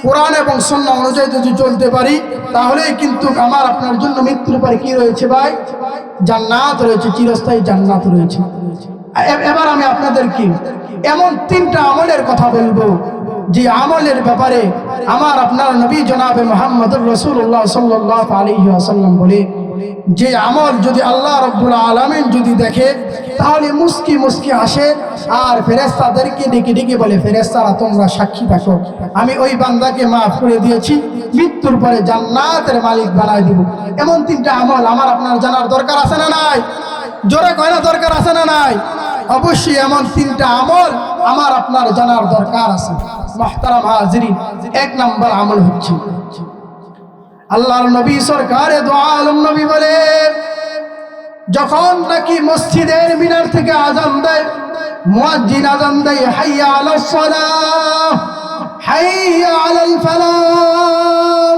কোরআন এবং সুন্নাহ অনুযায়ী যদি চলতে পারি, তাহলে কিন্তু আমার আপনার জন্য মৃত্যুর পরে কি রয়েছে ভাই? জান্নাত রয়েছে, চিরস্থায়ী জান্নাত রয়েছে। এবার আমি আপনাদেরকে এমন তিনটা আমলের কথা বলবো, যে আমলের ব্যাপারে আমার আপনার নবী জনাবে মুহাম্মদুর রাসূলুল্লাহ সাল্লাল্লাহু আলাইহি ওয়াসাল্লাম বলে, যে আমল যদি আল্লাহ রাব্বুল আলামিন যদি দেখে, তাহলে মুস্কি মুস্কি আসে, আর ফেরেশতাদেরকে ডেকে ডেকে বলে, ফেরেশতারা তোমরা সাক্ষী থাকো, আমি ওই বান্দাকে মাফ করে দিয়েছি, মৃত্যুর পরে জান্নাতের মালিক বানায় দিব। এমন তিনটা আমল আমার আপনার জানার দরকার আছে না নাই? জোরে কয় না দরকার আছে না নাই? অবশ্যই এমন তিনটা আমল আমার আপনার জানার দরকার আছে। মুহতারাম হাজিরিন, এক নাম্বার আমল হচ্ছে আল্লাহর নবী সরকারে দো আলম নবী বলে, যখন নাকি মসজিদের মিনার থেকে আযান দেয়, মুয়াজ্জিন আযান দেয়, হাইয়া আলাস সালাহ, হাইয়া আলাল ফালাহ,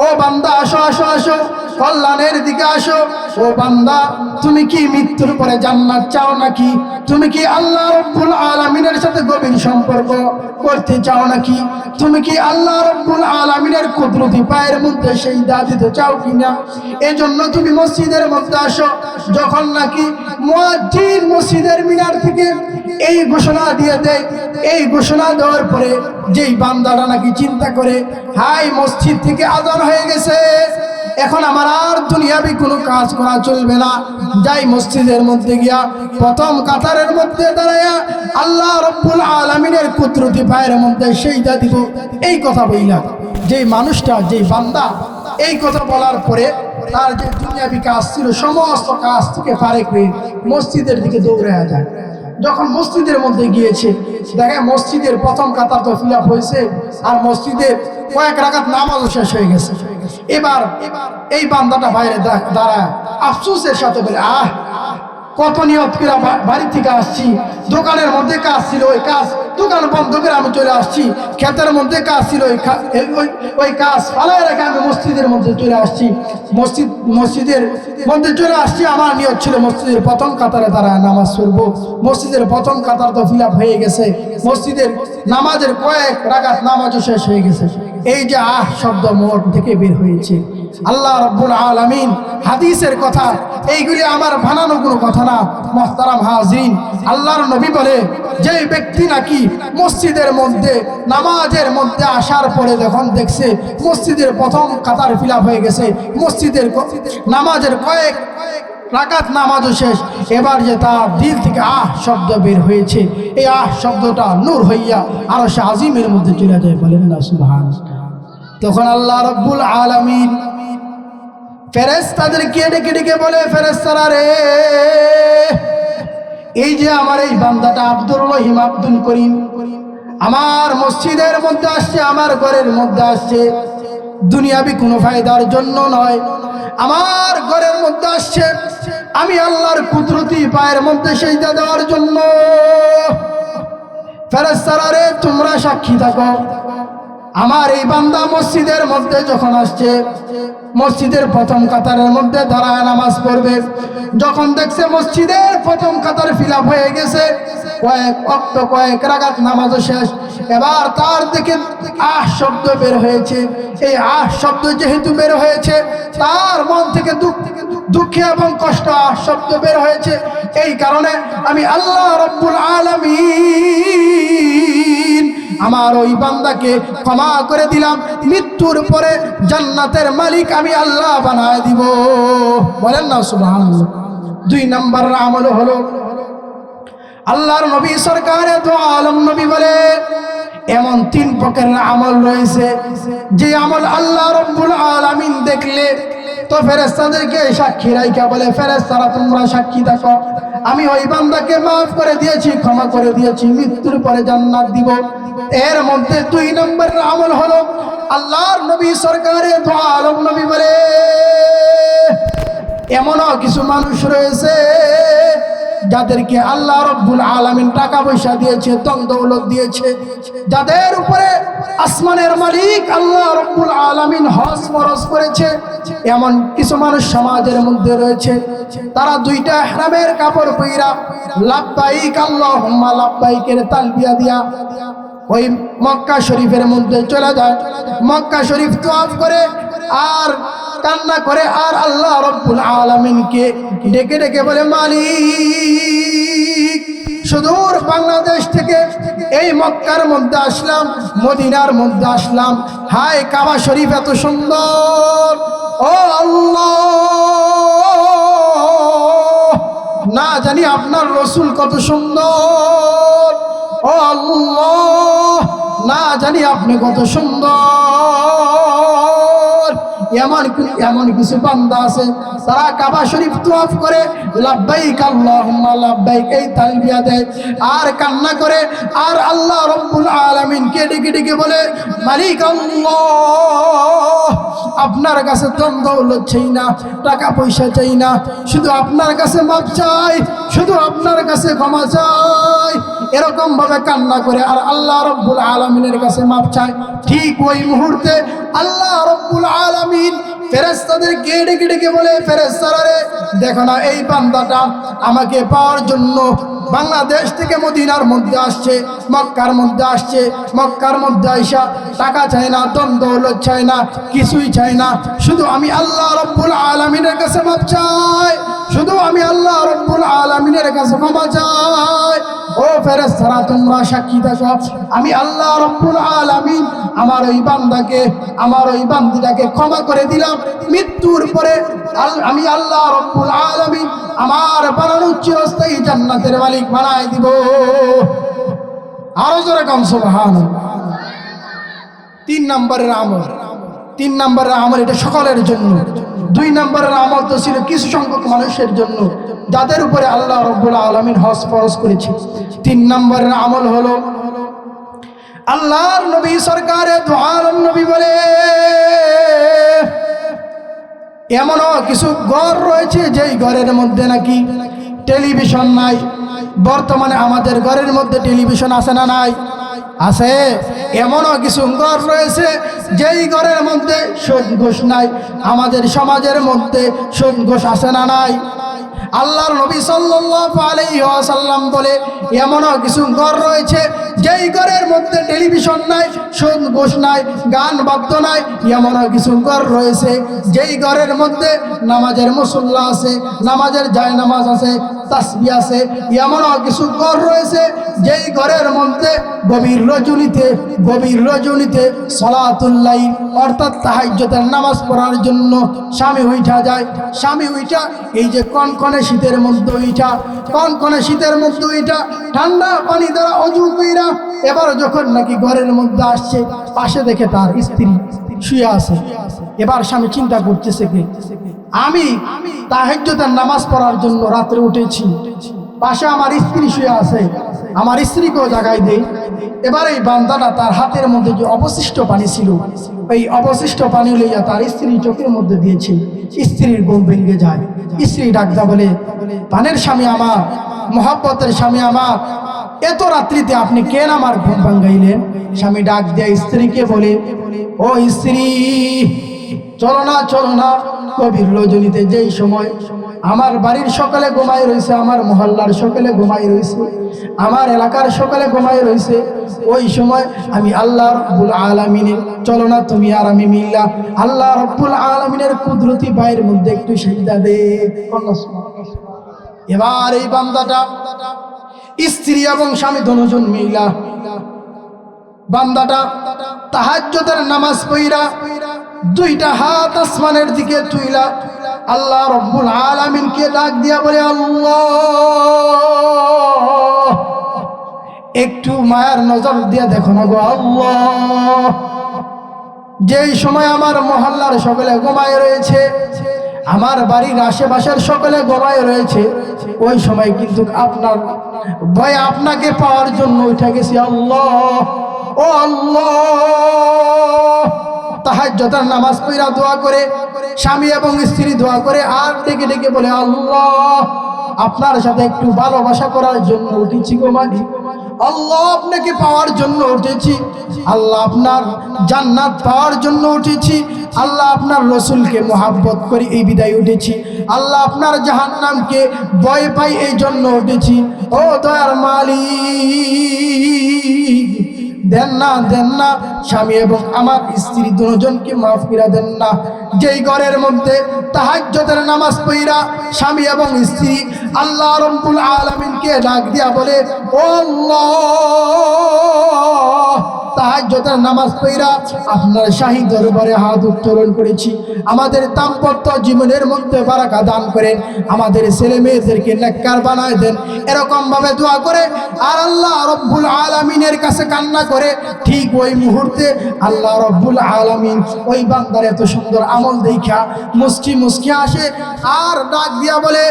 ও বান্দা আসো আসো আসো, কল্যাণের দিকে আসো। ও বান্দা, তুমি কি মৃত্যুর পরে জান্নাত চাও নাকি? তুমি কি আল্লাহ রাব্বুল আলামিনের সাথে গভীর সম্পর্ক করতে চাও নাকি? তুমি কি আল্লাহ রাব্বুল আলামিনের কুদরতি পায়ের মধ্যে সিজদা দিতে চাও কিনা? এজন্য তুমি মসজিদের মধ্যে আসো। যখন নাকি মুয়াজ্জিন মসজিদের মিনার থেকে এই ঘোষণা দিয়ে দেয়, এই ঘোষণা দেওয়ার পরে যেই বান্দারা নাকি চিন্তা করে, হাই মসজিদ থেকে আযান হয়ে গেছে, এখন আমার আর দুনিয়াবি কোনো কাজ করা চলবে না, যাই মসজিদের মধ্যে গিয়া প্রথম কাতারের মধ্যে দাঁড়াইয়া আল্লাহ রাব্বুল আলামিনের কুদরতি পায়ের মধ্যে সিজদা দিব। এই কথা বইলা যে মানুষটা, যে বান্দা এই কথা বলার পরে তার যে দুনিয়াবি কাজ ছিল সমস্ত কাজ থেকে ফারেক হয়ে মসজিদের দিকে দৌড়ে যায়। যখন মসজিদের মধ্যে গিয়েছে দেখে মসজিদের প্রথম কাতার তো ফিল আপ হয়েছে আর মসজিদের কয়েক রাকাত নামাজও শেষ হয়ে গেছে। এবার এই বান্দাটা বাইরে দাঁড়ায় আফসোসের সাথে বলে, কত নিয়ত করে বাড়ি থেকে আসছি, দোকানের মধ্যে কাজ ছিল, ওই কাজ দোকান বন্ধ করে আমি চলে আসছি, ক্ষেতের মধ্যে কাজ ছিল, ওই কাজ ফালাই রেখে আমি মসজিদের মধ্যে চলে আসছি। মসজিদের মধ্যে চলে আসছি, আমার নিয়ত ছিল মসজিদের প্রথম কাতারে দাঁড়ায় নামাজ পড়বো। মসজিদের প্রথম কাতার তো ফিল আপ হয়ে গেছে, মসজিদের নামাজের কয়েক রাকাত নামাজও শেষ হয়ে গেছে। এই যে শব্দ মোট থেকে বের হয়েছে, আল্লাহ রাব্বুল আলামিন হাদিসের কথা, এইগুলি আমার বানানো কোনো কথা না। মুহতারাম হাজিরিন, আল্লাহর নবী বলে যে ব্যক্তি নাকি মসজিদের মধ্যে নামাজের মধ্যে আসার পরে যখন দেখছে মসজিদের প্রথম কাতার ফিল আপ হয়ে গেছে, মসজিদের নামাজের কয়েক রাকাত নামাজও শেষ, এবার যে তার দিল থেকে শব্দ বের হয়েছে, এই শব্দটা নূর হইয়া আরশ আজিমের মধ্যে চলে যায়। বলেন না সুবহানাল্লাহ। তখন আল্লাহ রাব্বুল আলামিন ফেরেশতাদেরকে ডেকে ডেকে বলে, ফেরেশতারা রে, এই যে আমার এই বান্দাটা আব্দুর রহিম আব্দুল করিম আমার মসজিদের মধ্যে আসছে, আমার ঘরের মধ্যে আসছে, দুনিয়াবি কোনো ফায়দার জন্য নয়, আমার ঘরের মধ্যে আসছে আমি আল্লাহর কুদরতি পায়ের মধ্যে সিজদা দেওয়ার জন্য। ফেরেশতারা রে, তোমরা সাক্ষী থাকো, আমার এই বান্দা মসজিদের মধ্যে যখন আসছে, মসজিদের প্রথম কাতারের মধ্যে দাঁড়ায় নামাজ পড়বে, যখন দেখছে মসজিদের প্রথম কাতার ফিল আপ হয়ে গেছে, কয়েক রাকাত নামাজও শেষ, এবার তার দিকে শব্দ বের হয়েছে। এই শব্দ যেহেতু বের হয়েছে, তার মন থেকে দুঃখে এবং কষ্ট শব্দ বের হয়েছে। এই কারণে আমি আল্লাহ রাব্বুল আলামিন আমার ওই বান্দাকে ক্ষমা করে দিলাম, মৃত্যুর পরে জান্নাতের মালিক আমি আল্লাহ বানায় দিব। বলেন না সুবহানাল্লাহ। 2 নম্বর আমল হলো আল্লাহর নবী সরকারে দু আলম নবী বলে এমন 3 প্রকারের আমল রয়েছে যে আমল আল্লাহ রাব্বুল আলামিন দেখলে তো ফেরেশতাদেরকে সাক্ষী রাইখা বলে, ফেরেশতারা তোমরা সাক্ষী থাকো, আমি ওই বান্দাকে মাফ করে দিয়েছি, ক্ষমা করে দিয়েছি, মৃত্যুর পরে জান্নাত দিব। এর মধ্যে 2 নম্বরের আমল হলো আল্লাহর নবী সরকারে দু আলম নবী বলে এমনও কিছু মানুষ রয়েছে যাদেরকে আল্লাহ রাব্বুল আলামিন টাকা পয়সা দিয়েছে, ধন দৌলত দিয়েছে, যাদের উপরে আসমানের মালিক আল্লাহ রাব্বুল আলামিন হজ ফরজ করেছে, এমন কিছু মানুষ সমাজের মধ্যে রয়েছে, তারা 2টা ইহরামের কাপড় পইরা লাব্বাইক আল্লাহুম্মা লাব্বাইকের তালবিয়া দিয়া ওই মক্কা শরীফের মধ্যে চলে যায়, মক্কা শরীফ তওয়াফ করে আর কান্না করে আর আল্লাহ রাব্বুল আলামিনকে ডেকে ডেকে বলে, মালিক সুদূর বাংলাদেশ থেকে এই মক্কার মধ্যে আসলাম, মদিনার মধ্যে আসলাম, হায় কাবা শরীফ এত সুন্দর, ও আল্লাহ না জানি আপনার রসুল কত সুন্দর, ও আল্লাহ না জানি আপনি কত সুন্দর। এমন কিছু বান্দা আছে তারা কাবা শরীফ তওয়াফ করে লাব্বাইক আল্লাহুম্মা লাব্বাইক এই তালবিয়া দেয় আর কান্না করে আর আল্লাহ রাব্বুল আলামিনকে ডেকে ডেকে বলে, মালিক আল্লাহ আপনার কাছে ধন দৌলত চাই না, টাকা পয়সা চাই না, শুধু আপনার কাছে মাপ চাই, শুধু আপনার কাছে ক্ষমা চাই। এরকম ভাবে কান্না করে আর আল্লাহ রাব্বুল আলামিনের কাছে মাপ চায়। ঠিক ওই মুহূর্তে আল্লাহ রাব্বুল আলামিন ফেরেশতাদেরকে ডেকে ডেকে বলে, ফেরেশতারা রে, দেখো না এই বান্দাটা আমাকে পাওয়ার জন্য বাংলাদেশ থেকে মদিনার মধ্যে আসছে, মক্কার মধ্যে আসছে, মক্কার মধ্যে আইসা টাকা চায় না, ধন দৌলত চায় না, কিছুই চায় না, শুধু আমি আল্লাহ রাব্বুল আলামিনের কাছে মাপ চাই, শুধু আমি আল্লাহ রাব্বুল আলামিনের কাছে ক্ষমা চাই। ও ও ফেরেশতারা তোমরা সাক্ষী থাকো, আমি আল্লাহ রাব্বুল আলামিন আমার ওই বান্দাকে, আমার ওই বান্দিটাকে ক্ষমা করে দিলাম। মৃত্যুর পরে আমি আল্লাহ রাব্বুল আলামিন আমার বানানো চিরস্থায়ী জান্নাতের মালিক বানায় দিব। আরো জোরে কাম সুবহানাল্লাহ। 3 নম্বরের আমল, 3 নম্বরের আমল এটা সকলের জন্য। 2 নম্বরের আমল তো ছিল কিছু সংখ্যক মানুষের জন্য যাদের উপরে আল্লাহ রাব্বুল আলামিন হজ ফরজ করেছে। 3 নম্বরের আমল হলো আল্লাহর নবী সরকারে দু আলম নবী বলে এমনও কিছু ঘর রয়েছে যেই ঘরের মধ্যে নাকি টেলিভিশন নাই। বর্তমানে আমাদের ঘরের মধ্যে টেলিভিশন আছে না নাই? আছে। এমনও কিছু ঘর রয়েছে যেই ঘরের মধ্যে সুদ ঘুষ নাই। আমাদের সমাজের মধ্যে সুদ ঘুষ আছে না নাই? আল্লাহর নবী সাল্লাল্লাহু আলাইহি ওয়াসাল্লাম বলে এমনও কিছু ঘর রয়েছে যেই ঘরের মধ্যে টেলিভিশন নাই, সুদ ঘুষ নাই, গান বাদ্য নাই। এমনও কিছু ঘর রয়েছে যেই ঘরের মধ্যে নামাজের মুসল্লা আছে, নামাজের জায়নামাজ আছে, তাসবিহ আছে। এমনও কিছু ঘর রয়েছে যেই ঘরের মধ্যে গভীর রজনীতে সালাতুল লাইল অর্থাৎ তাহাজ্জুদের নামাজ পড়ার জন্য স্বামী উঠা যায়। স্বামী উঠা এই যে কনকনে শীতের মধ্যে ঠান্ডা পানি দ্বারা অজু কইরা এবার যখন নাকি ঘরের মধ্যে আসছে, পাশে দেখে তার স্ত্রী শুয়ে আছে। এবার স্বামী চিন্তা করতেছে কি আমি তাহাজ্জুদের নামাজ পড়ার জন্য রাত্রে উঠেছি, পাশে আমার স্ত্রী শুয়ে আছে, আমার স্ত্রীকেও জাগাই দেই। এবার এই বান্দাটা তার হাতের মধ্যে যে অবশিষ্ট পানি ছিল, এই অবশিষ্ট পানি লইয়া তার স্ত্রী চোখের মধ্যে দিয়েছে। স্ত্রীর ঘুম ভেঙে যায়। স্ত্রী ডাকদা বলে, পানের স্বামী আমার, মহব্বতের স্বামী আমার, এত রাত্রিতে আপনি কেন আমার ঘুম ভাঙাইলেন? স্বামী ডাক দেয় স্ত্রীকে বলে, ও স্ত্রী চলো না গভীর রজনীতে যেই সময় আমার বাড়ির সকালে ঘুমাই রয়েছে, আমার মহল্লার সকালে ঘুমাই রয়েছে, আমার এলাকার সকালে ঘুমাই রয়েছে, ওই সময় আমি আল্লাহ রাব্বুল আলামিনের, চলো না তুমি আর আমি মিল্লা আল্লাহ রাব্বুল আলামিনের কুদরতি পায়ের মধ্যে একটু সিজদা দে। এবার এই বান্দাটা স্ত্রী এবং স্বামী দুজন মিলা বান্দাটা তাহাজ্জুদের নামাজ পড়া দুইটা হাত আসমানের দিকে তুইলা আল্লাহ রাব্বুল আলামিনকে ডাক দিয়া বলে, আল্লাহ একটু মায়ার নজর দিয়া দেখো না গো আল্লাহ, যেই সময় আমার মহল্লার সকলে ঘুমায় রয়েছে, আমার বাড়ির আশেপাশের সকলে ঘুমায় রয়েছে, ওই সময় কিন্তু আপনার ভয় আপনাকে পাওয়ার জন্য উঠে গেছি আল্লাহ। ও আল্লাহ, তাহাজ্জুদের নামাজ পড়া দোয়া করে স্বামী এবং স্ত্রী দোয়া করে আর ডেকে ডেকে বলে, আল্লাহ আপনার সাথে একটু ভালোবাসা করার জন্য উঠেছি গো মালিক, আল্লাহ আপনাকে পাওয়ার জন্য উঠেছি, আল্লাহ আপনার জান্নাত পাওয়ার জন্য উঠেছি, আল্লাহ আপনার রসুলকে মহাব্বত করি এই বিদায় উঠেছি, আল্লাহ আপনার জাহান্নামকে ভয় পাই এই জন্য উঠেছি। ও দয়ার মালিক দেন না স্বামী এবং আমার স্ত্রী দুজনকে মাফ করে দেন না। যেই ঘরের মধ্যে তাহাজ্জুদের নামাজ পড়া স্বামী এবং স্ত্রী আল্লাহ রাব্বুল আলামিনকে ডাক দিয়া বলে, ও আল্লাহ তাহাজ্জুদের নামাজ পড়া আপনার শাহী দরবারে হাত উত্তোলন করেছি, আমাদের দাম্পত্য জীবনের মধ্যে বারাকা দান করেন, আমাদের ছেলে মেয়েদেরকে নেককার বানায় দেন। এরকম ভাবে দোয়া করে আর আল্লাহ রাব্বুল আলামিনের কাছে কান্না করে ঠিক ওই মুহূর্তে আল্লাহ রাব্বুল আলামিন ওই বান্দার এত সুন্দর আমল দেখা মুস্কি আসে আর ডাক দিয়া বলে,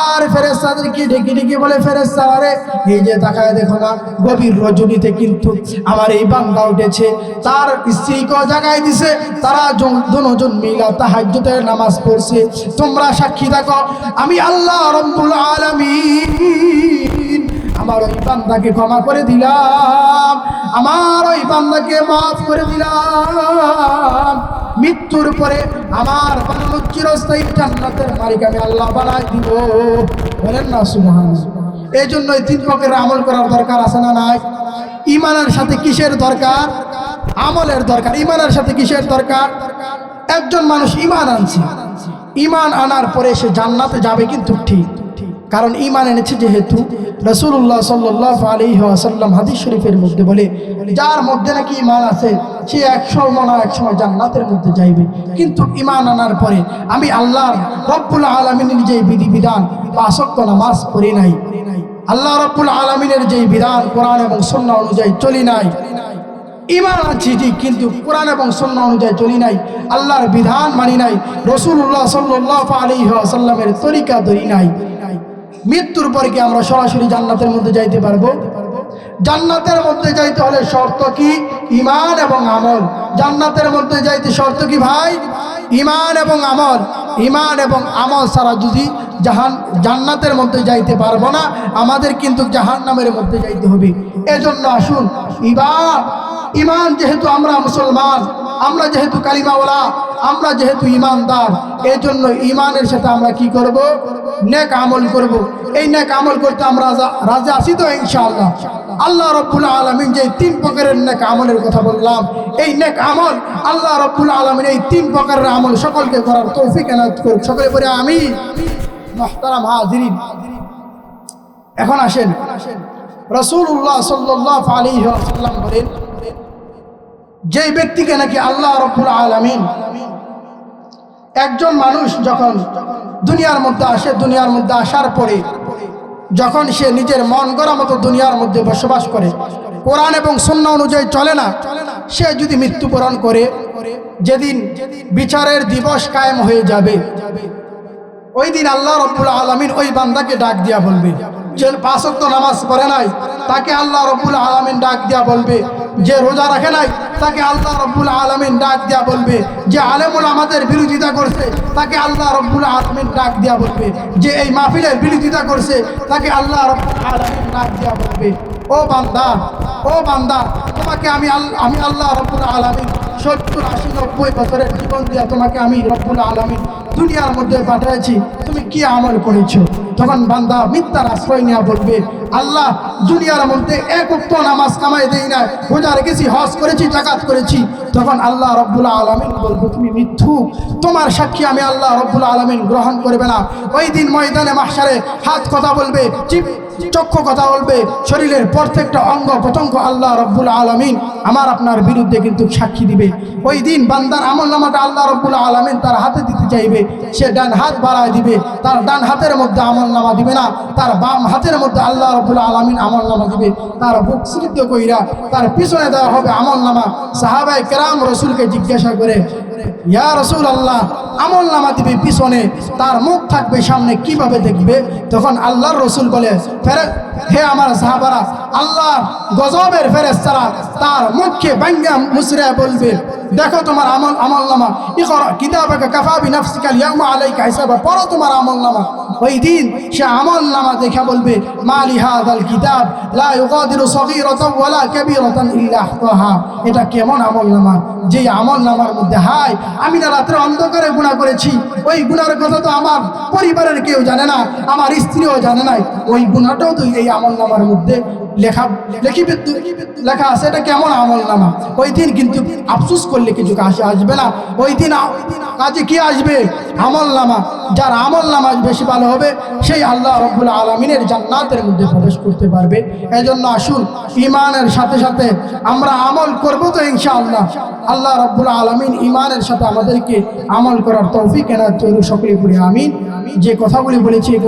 আর ফেরেশতাদেরকে ডেকে ডেকে বলে, ফেরেশতারা এই যে তাকায় দেখো না, গভীর রজনীতে কিন্তু আমার এই বান্দা উঠেছে, তার স্ত্রীকেও জাগাই দিছে, তারা দুজন মিলা তাহাজ্জুদের নামাজ পড়ছে, তোমরা সাক্ষী থাকো আমি আল্লাহ রাব্বুল আলামিন আমার ওই বান্দাকে ক্ষমা করে দিলাম, আমার ওই বান্দাকে মাফ করে দিলাম, মৃত্যুর পরে আমার বানানো চিরস্থায়ী জান্নাতের মালিক আমি আল্লাহ বানাই দিব। বলেন না সুবহানাল্লাহ। এই জন্য এই 3 প্রকারের আমল করার দরকার আছে না নাই? ঈমানের সাথে কিসের দরকার? আমলের দরকার। ঈমানের সাথে কিসের দরকার? একজন মানুষ ঈমান আনছে, ঈমান আনার পরে সে জান্নাতে যাবে কিন্তু ঠিক, কারণ ঈমান এনেছে যেহেতু। রাসূলুল্লাহ সাল্লাল্লাহু আলাইহি ওয়াসাল্লাম হাদিস শরীফের মধ্যে বলে, যার মধ্যে নাকি ঈমান আছে সে 100 জান্নাতের মধ্যে যাইবে। কিন্তু ঈমান আনার পরে আমি আল্লাহ রব্বুল আলামিনের যে বিধিবিধান 5 ওয়াক্ত নামাজ পড়ি নাই, আল্লাহ রব্বুল আলামিনের যে বিধান কোরআন এবং সুন্নাহ অনুযায়ী চলি নাই, ঈমান আছে ঠিক কিন্তু কোরআন এবং সুন্নাহ অনুযায়ী চলি নাই, আল্লাহর বিধান মানি নাই, রাসূলুল্লাহ সাল্লাল্লাহু আলাইহি ওয়াসাল্লামের তরিকা ধরি নাই, মৃত্যুর পরে কি আমরা সরাসরি জান্নাতের মধ্যে যাইতে পারবো? জান্নাতের মধ্যে যাইতে হলে শর্ত কি? ঈমান এবং আমল। জান্নাতের মধ্যে যাইতে শর্ত কি ভাই? ঈমান এবং আমল। ঈমান এবং আমল ছাড়া যদি জান্নাতের মধ্যে যাইতে পারবো না, আমাদের কিন্তু জাহান্নামের মধ্যে যাইতে হবে। এজন্য আসুন ঈমান যেহেতু আমরা মুসলমান, আমরা যেহেতু কালিমাওয়ালা, আমরা যেহেতু ঈমানদার, এই জন্য ঈমানের সাথে আমরা কি করব? নেক আমল করব। এই নেক আমল করতে আমরা রাজি আছি তো ইনশাআল্লাহ? আল্লাহ রাব্বুল আলামিন যে 3 প্রকারের নেক আমলের কথা বললাম, এই নেক আমল আল্লাহ রাব্বুল আলামিন এই 3 প্রকারের আমল সকলকে করার তৌফিক এনায়েত করুন। সকলে বলে আমিন। মুহতারাম হাজিরিন, এখন আসেন রাসূলুল্লাহ সাল্লাল্লাহু আলাইহি ওয়াসাল্লাম বলেন, যে ব্যক্তিকে নাকি আল্লাহ রাব্বুল আলামিন, একজন মানুষ যখন দুনিয়ার মধ্যে আসে, দুনিয়ার মধ্যে আসার পরে যখন সে নিজের মন গড়া মতো দুনিয়ার মধ্যে বসবাস করে, কোরআন এবং সুন্নাহ অনুযায়ী চলে না, সে যদি মৃত্যুবরণ করে, যেদিন বিচারের দিবস কায়েম হয়ে যাবে, ওই দিন আল্লাহ রাব্বুল আলামিন ওই বান্দাকে ডাক দিয়া বলবে, যে 5 ওয়াক্ত নামাজ পড়ে নাই তাকে আল্লাহ রাব্বুল আলামিন ডাক দিয়া বলবে, যে রোজা রাখে নাই তাকে আল্লাহ রাব্বুল আলামিন ডাক দিয়া বলবে, যে আলেমুল আমাদের বিরোধিতা করছে তাকে আল্লাহ রাব্বুল আলামিন ডাক দিয়া বলবে, যে এই মাহফিলের বিরোধিতা করছে তাকে আল্লাহ রাব্বুল আলামিন ডাক দিয়া বলবে, ও বান্দা তোমাকে আমি আল্লাহ রাব্বুল আলামিন 70, 80, 90 বছরের জীবন দিয়া তোমাকে আমি রব্বুল আলামিন দুনিয়ার মধ্যে পাঠিয়েছি, তুমি কি আমল করেছো? তখন বান্দা মিথ্যার আশ্রয় নেওয়া বলবে, আল্লাহ দুনিয়ার মধ্যে 1 ওয়াক্ত নামাজ কামাই দেই না, রোজা রেখেছি, হজ করেছি, যাকাত করেছি। তখন আল্লাহ রাব্বুল আলামিন বলবে, তুমি মিথ্যুক, তোমার সাক্ষী আমি আল্লাহ রাব্বুল আলামিন গ্রহণ করবে না। ওই দিন ময়দানে মাহশারে হাত কথা বলবে, চক্ষু কথা বলবে, শরীরের প্রত্যেকটা অঙ্গ প্রত্যঙ্গ আল্লাহ রাব্বুল আলামিন আমার আপনার বিরুদ্ধে কিন্তু সাক্ষী দিবে। ওই দিন বান্দার আমলনামাটা আল্লাহ রাব্বুল আলামিন তার হাতে দিতে চাইবে, সে ডান হাত বাড়ায় দিবে, তার ডান হাতের মধ্যে আমলনামা দিবে না, তার বাম হাতের মধ্যে আল্লাহ রাব্বুল আলামিন আমলনামা দিবে। তার বুক সিদ্ধ কইরা তার পিছনে দেওয়া হবে আমলনামা। সাহাবায়ে কেরাম রাসূলকে জিজ্ঞাসা করে, ইয়া রাসূলুল্লাহ, আমলনামা দিবে পিছনে, তার মুখ থাকবে সামনে, কিভাবে দেখবে? তখন আল্লাহর রাসূল বলে, হে আমার সাহাবারা, আল্লাহ গজবের ফেরেশতারা তার মুখকে ভাঙ্গা মুছরা বলবে, দেখো তোমার আমলনামা, ইকরা কিতাবাকা কাফা বিনাফসিকা আল-ইয়াওমা আলাইকা হিসাবা, পড়ো তোমার আমলনামা। ওই দিন সে আমলনামা দেখে বলবে, মালি হাযাল কিতাব লা ইউগাদিরু সগীরাতান ওয়ালা কাবীরাতান ইল্লা আহসাহা, এটা কেমন আমলনামা, যে আমলনামার মধ্যে হায় আমি না রাতে অন্ধকারে গুনাহ করেছি, ওই গুনার কথা তো আমার পরিবারের কেউ জানে না, আমার স্ত্রীও জানে না, ওই গুনাহটাও তো এই আমলনামার মধ্যে লেখা আছে, এটা কেমন আমলনামা? ওই দিন কিন্তু আফসোস করলে কিছু কাজে আসবে না, ওই দিন কাজে কি আসবে? আমলনামা। যার আমলনামা বেশি ভালো হবে সেই আল্লাহ রাব্বুল আলামিনের জান্নাতের মধ্যে প্রবেশ করতে পারবে। এজন্য আসুন ঈমানের সাথে সাথে আমরা আমল করব তো ইনশাআল্লাহ। আল্লাহ রাব্বুল আলামিন ঈমানের সাথে আমাদেরকে আমল করার তৌফিক এনায়েত করুন। সকলে পড়ি আমিন। যে কথাগুলি বলেছি